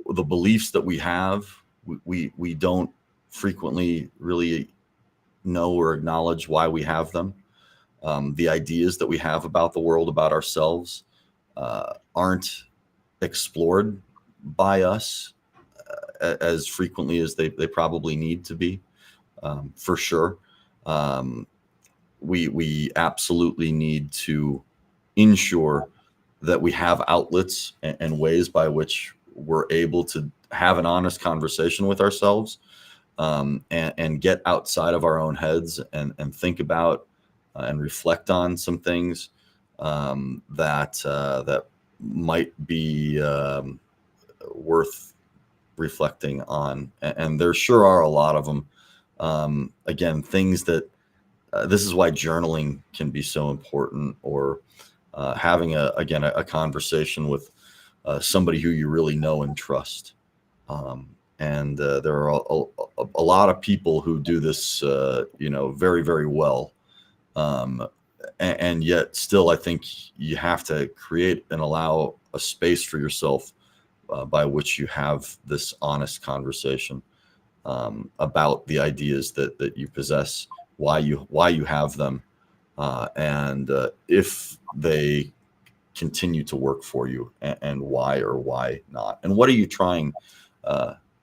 the beliefs that we have, we don't frequently really know or acknowledge why we have them. The ideas that we have about the world, about ourselves, aren't explored by us as frequently as they probably need to be, for sure. We absolutely need to ensure that we have outlets and ways by which we're able to have an honest conversation with ourselves, and get outside of our own heads and think about and reflect on some things that might be worth reflecting on. And there sure are a lot of them. Again, things that this is why journaling can be so important, or having a conversation with somebody who you really know and trust. And there are a lot of people who do this, very, very well. And yet still, I think you have to create and allow a space for yourself by which you have this honest conversation about the ideas that you possess, why you have them, and if they continue to work for you, and why or why not, and what are you trying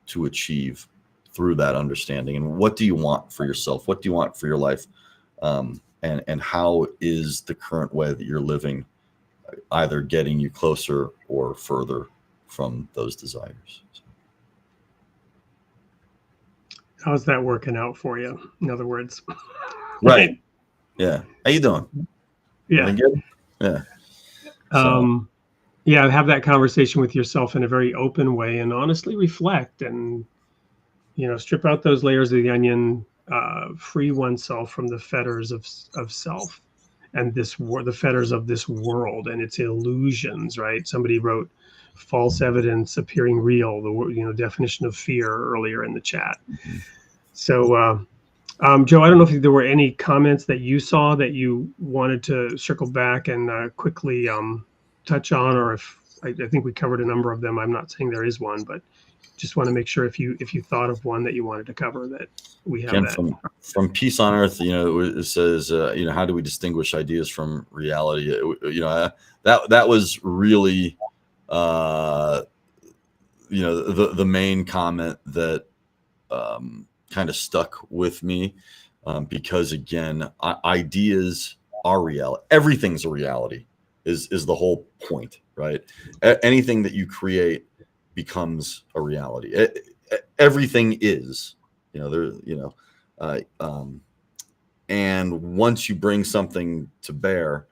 to achieve through that understanding, and what do you want for yourself, what do you want for your life, and how is the current way that you're living either getting you closer or further from those desires. How's that working out for you? In other words, right? Yeah. How you doing? Yeah. Good? Yeah. Yeah. Have that conversation with yourself in a very open way, and honestly reflect, and strip out those layers of the onion. Free oneself from the fetters of self and the fetters of this world and its illusions, right? Somebody wrote false evidence appearing real, the definition of fear earlier in the chat. Mm-hmm. So, Joe, I don't know if there were any comments that you saw that you wanted to circle back and quickly touch on, or if I think we covered a number of them. I'm not saying there is one, but just want to make sure if you thought of one that you wanted to cover, that we have. Again, from Peace on Earth, it says, how do we distinguish ideas from reality? That was really you know, the main comment that kind of stuck with me, because again, ideas are reality. Everything's a reality is the whole point, right? Anything that you create becomes a reality. Everything is, you know, there, you know, and once you bring something to bear,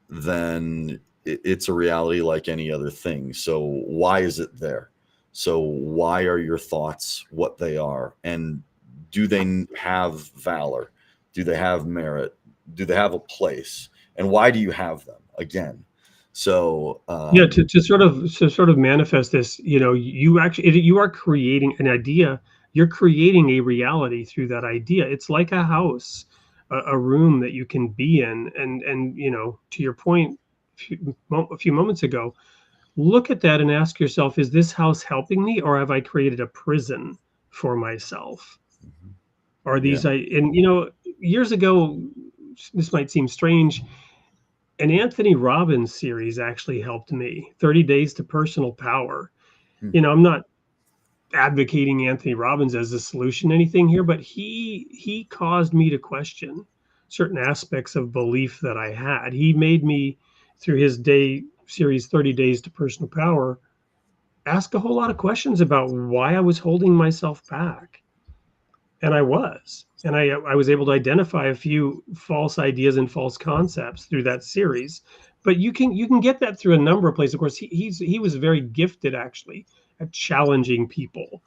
then it's a reality like any other thing. So why is it there? So why are your thoughts what they are? And do they have valor? Do they have merit? Do they have a place? And why do you have them again? So yeah, to sort of manifest this, you know, you actually you are creating an idea. You're creating a reality through that idea. It's like a house, a room that you can be in, and you know, to your point a few moments ago, look at that and ask yourself, is this house helping me, or have I created a prison for myself? Are these and you know, years ago, this might seem strange, an Anthony Robbins series actually helped me. 30 Days to Personal Power. You know, I'm not advocating Anthony Robbins as the solution to anything here, but he caused me to question certain aspects of belief that I had. He made me, through his day series 30 Days to Personal Power, ask a whole lot of questions about why I was holding myself back. And I was. And I was able to identify a few false ideas and false concepts through that series. But you can get that through a number of places. Of course, he was very gifted actually at challenging people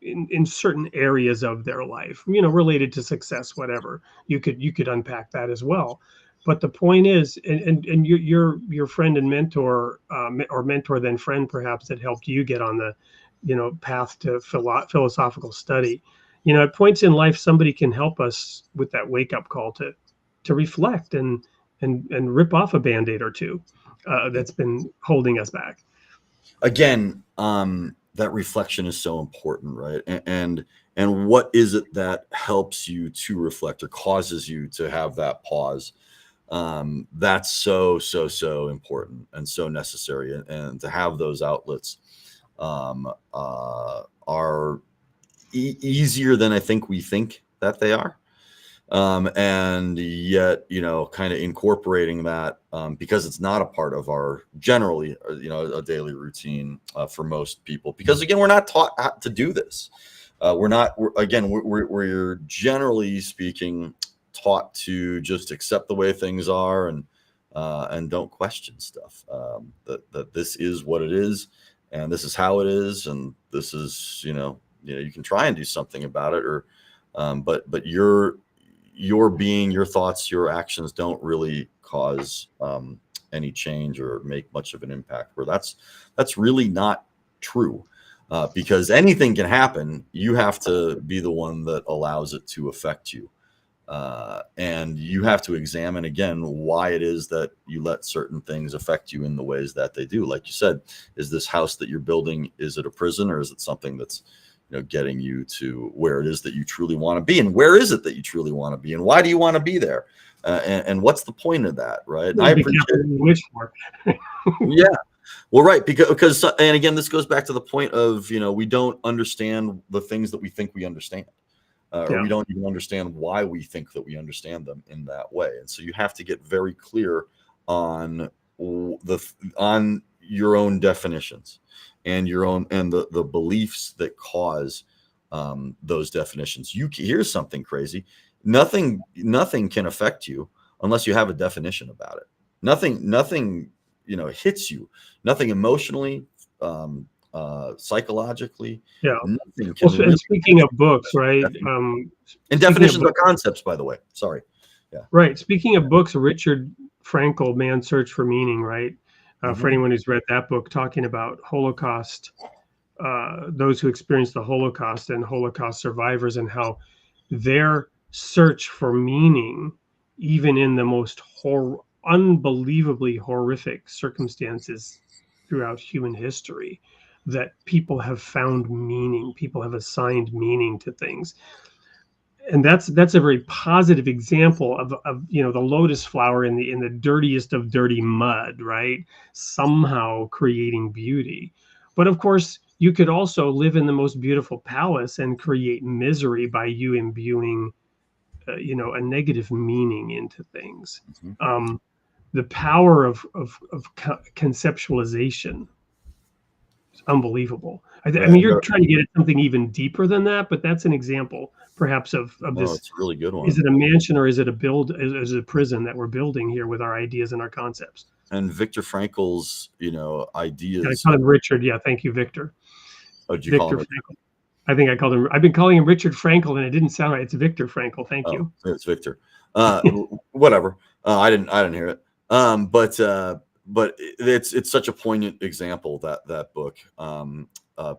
in certain areas of their life, you know, related to success, whatever. You could unpack that as well. But the point is, and your friend and mentor, or mentor then friend perhaps, that helped you get on the, you know, path to philosophical study. You know, at points in life, somebody can help us with that wake up call to reflect and rip off a Band-Aid or two that's been holding us back. Again, that reflection is so important, right? And what is it that helps you to reflect or causes you to have that pause? That's so important and so necessary, and to have those outlets are easier than I think we think that they are. And yet, you know, kind of incorporating that, because it's not a part of our generally, you know, a daily routine for most people, because again, we're not taught how to do this. We're generally speaking taught to just accept the way things are and don't question stuff. That this is what it is, and this is how it is, and this is, you know, you can try and do something about it, or but your being, your thoughts, your actions don't really cause any change or make much of an impact. Where that's really not true, because anything can happen. You have to be the one that allows it to affect you, and you have to examine again why it is that you let certain things affect you in the ways that they do. Like you said, is this house that you're building, is it a prison, or is it something that's, you know, getting you to where it is that you truly want to be? And where is it that you truly want to be? And why do you want to be there? And what's the point of that, right? And I appreciate yeah. Well, right. Because, and again, this goes back to the point of, you know, we don't understand the things that we think we understand, or we don't even understand why we think that we understand them in that way. And so you have to get very clear on your own definitions and your own, and the beliefs that cause those definitions. Here's something crazy. Nothing can affect you unless you have a definition about it. Nothing, you know, hits you. Nothing emotionally, psychologically. Yeah. Nothing can well, and speaking of books, right? And definitions are concepts, by the way. Sorry. Yeah. Right. Speaking of books, Richard Frankel, Man's Search for Meaning, right? For anyone who's read that book, talking about Holocaust, those who experienced the Holocaust and Holocaust survivors, and how their search for meaning, even in the most unbelievably horrific circumstances throughout human history, that people have found meaning, people have assigned meaning to things. And that's a very positive example of you know, the lotus flower in the dirtiest of dirty mud, right? Somehow creating beauty. But of course, you could also live in the most beautiful palace and create misery by you imbuing, a negative meaning into things. The power of conceptualization is unbelievable. I mean, you're trying to get at something even deeper than that, but that's an example, perhaps, of this. It's a really good one. Is it a mansion or is it is it a prison that we're building here with our ideas and our concepts? And Viktor Frankl's, ideas. I call him Richard. Yeah, thank you, Victor. Oh, did you Viktor call him? Frankl. I think I called him. I've been calling him Richard Frankel, and it didn't sound right. It's Viktor Frankl. Thank you. It's Victor. Whatever. I didn't hear it. But it's such a poignant example, that book.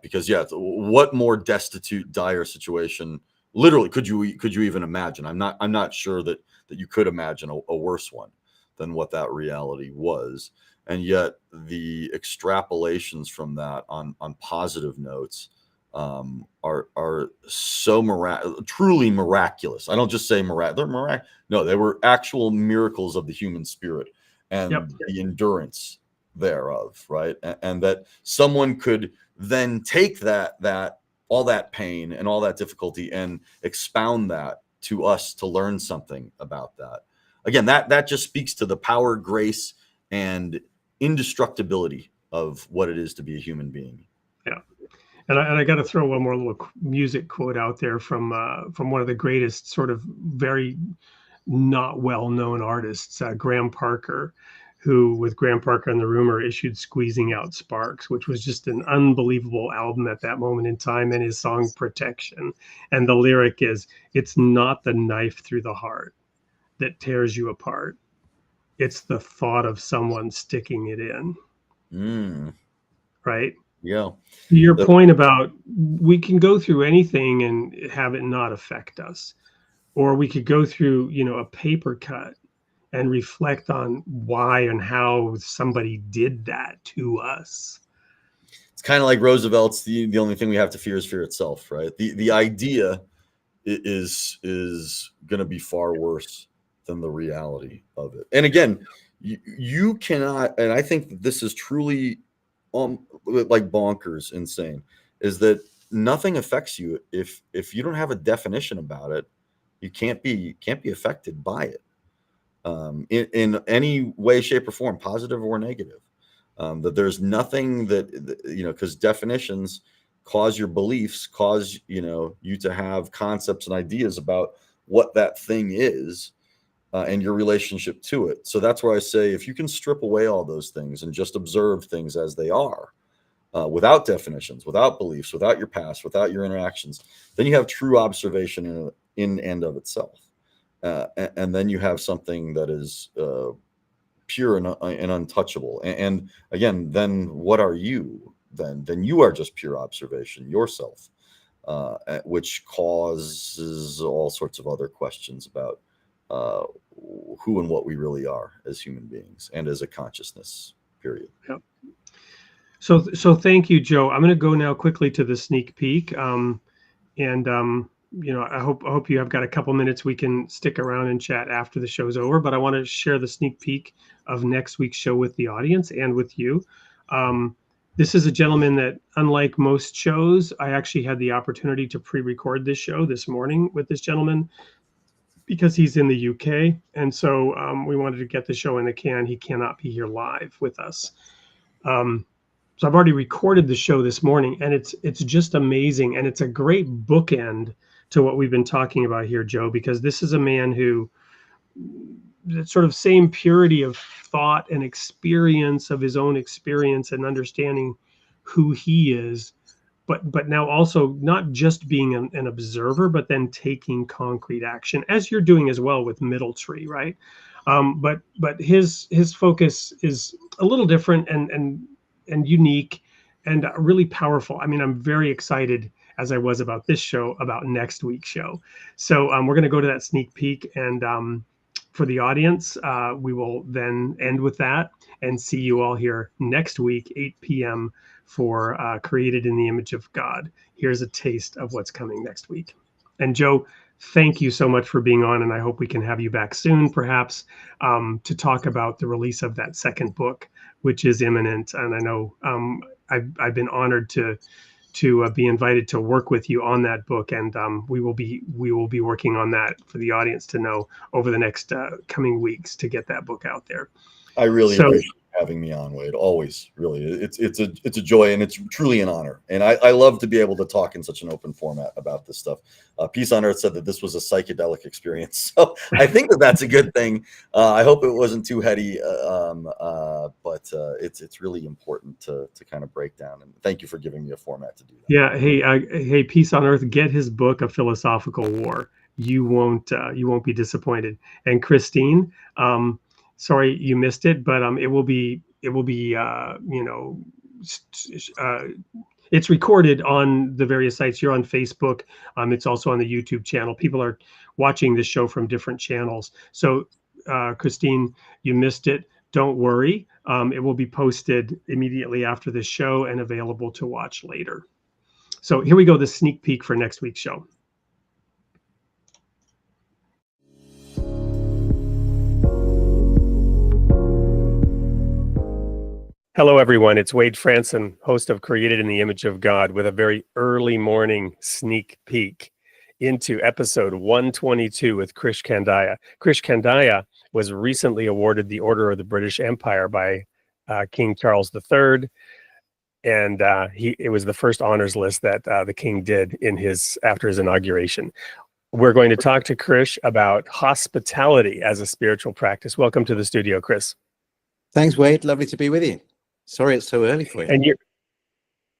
Because what more destitute, dire situation literally could you even imagine? I'm not sure that you could imagine a worse one than what that reality was. And yet the extrapolations from that on positive notes are so truly miraculous. I don't just say they're no, they were actual miracles of the human spirit and the endurance thereof, right? And that someone could then take that all that pain and all that difficulty and expound that to us to learn something about that. Again, that just speaks to the power, grace, and indestructibility of what it is to be a human being. Yeah. And I got to throw one more little music quote out there from one of the greatest sort of very not well-known artists, Graham Parker, who with Graham Parker and the Rumor issued Squeezing Out Sparks, which was just an unbelievable album at that moment in time, and his song Protection. And the lyric is, "It's not the knife through the heart that tears you apart. It's the thought of someone sticking it in." Right? Yeah. To your point about we can go through anything and have it not affect us, or we could go through, a paper cut and reflect on why and how somebody did that to us. It's kind of like Roosevelt's the only thing we have to fear is fear itself, right? The idea is going to be far worse than the reality of it. And again, you cannot, and I think that this is truly like bonkers insane, is that nothing affects you if you don't have a definition about it. You can't be affected by it in any way, shape, or form, positive or negative. That there's nothing that because definitions cause your beliefs, cause you to have concepts and ideas about what that thing is and your relationship to it. So that's where I say, if you can strip away all those things and just observe things as they are, without definitions, without beliefs, without your past, without your interactions, then you have true observation in and of itself. And then you have something that is pure and untouchable. And again, then what are you? Then you are just pure observation yourself, which causes all sorts of other questions about who and what we really are as human beings and as a consciousness, period. Yep. So thank you, Joe. I'm going to go now quickly to the sneak peek. I hope you have got a couple minutes. We can stick around and chat after the show's over, but I want to share the sneak peek of next week's show with the audience and with you. This is a gentleman that, unlike most shows, I actually had the opportunity to pre-record this show this morning with this gentleman because he's in the UK. And so we wanted to get the show in the can. He cannot be here live with us. So I've already recorded the show this morning, and it's just amazing. And it's a great bookend to what we've been talking about here, Joe, because this is a man who, that sort of same purity of thought and experience of his own experience and understanding who he is, but now also not just being an observer, but then taking concrete action, as you're doing as well with Middle Tree, right? But his focus is a little different and unique and really powerful. I mean, I'm very excited, as I was about this show, about next week's show. So we're going to go to that sneak peek, and for the audience, we will then end with that and see you all here next week, 8 p.m. for Created in the Image of God. Here's a taste of what's coming next week. And Joe, thank you so much for being on, and I hope we can have you back soon, perhaps, to talk about the release of that second book, which is imminent. And I know I've been honored to be invited to work with you on that book, and we will be working on that for the audience to know over the next coming weeks to get that book out there. I really appreciate having me on, Wade. Always, really, it's a joy, and it's truly an honor. And I love to be able to talk in such an open format about this stuff. Peace on Earth said that this was a psychedelic experience, so I think that's a good thing. I hope it wasn't too heady, but it's really important to kind of break down. And thank you for giving me a format to do that. Yeah. Hey, Peace on Earth. Get his book, A Philosophical War. You won't be disappointed. And Christine, sorry you missed it, but it will be it's recorded on the various sites. You're on Facebook. It's also on the YouTube channel. People are watching this show from different channels. So Christine, you missed it. Don't worry. It will be posted immediately after the show and available to watch later. So here we go, the sneak peek for next week's show. Hello, everyone. It's Wade Franson, host of Created in the Image of God, with a very early morning sneak peek into episode 122 with Krish Kandiah. Krish Kandiah was recently awarded the Order of the British Empire by King Charles III, and it was the first honors list that the king did after his inauguration. We're going to talk to Krish about hospitality as a spiritual practice. Welcome to the studio, Chris. Thanks, Wade. Lovely to be with you. Sorry it's so early for you. And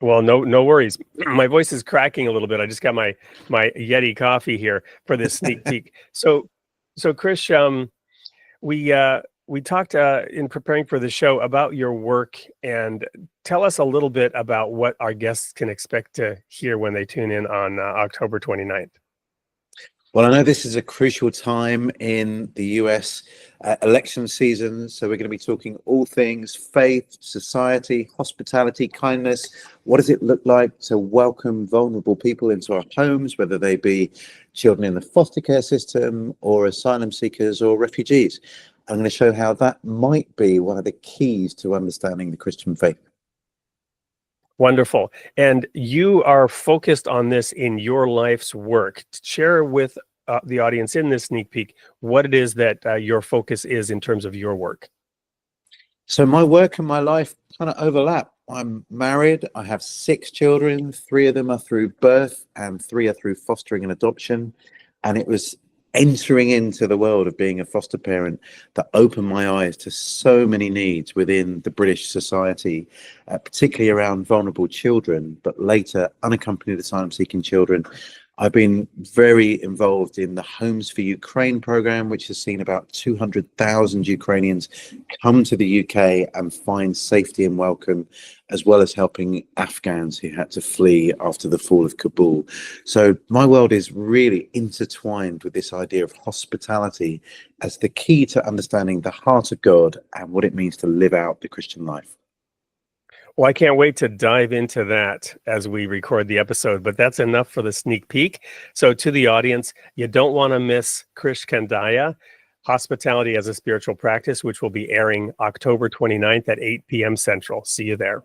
well, no worries. My voice is cracking a little bit. I just got my Yeti coffee here for this sneak peek. So Krish, we talked in preparing for the show about your work, and tell us a little bit about what our guests can expect to hear when they tune in on October 29th. Well, I know this is a crucial time in the US election season, so we're going to be talking all things faith, society, hospitality, kindness. What does it look like to welcome vulnerable people into our homes, whether they be children in the foster care system or asylum seekers or refugees? I'm going to show how that might be one of the keys to understanding the Christian faith. Wonderful. And you are focused on this in your life's work. Share with the audience in this sneak peek what it is that your focus is in terms of your work. So my work and my life kind of overlap. I'm married. I have 6 children. 3 of them are through birth and 3 are through fostering and adoption. And it was entering into the world of being a foster parent that opened my eyes to so many needs within the British society, particularly around vulnerable children, but later unaccompanied asylum-seeking children. I've been very involved in the Homes for Ukraine program, which has seen about 200,000 Ukrainians come to the UK and find safety and welcome, as well as helping Afghans who had to flee after the fall of Kabul. So my world is really intertwined with this idea of hospitality as the key to understanding the heart of God and what it means to live out the Christian life. Well, I can't wait to dive into that as we record the episode, but that's enough for the sneak peek. So to the audience, you don't want to miss Krish Kandiah, Hospitality as a Spiritual Practice, which will be airing October 29th at 8 p.m. Central. See you there.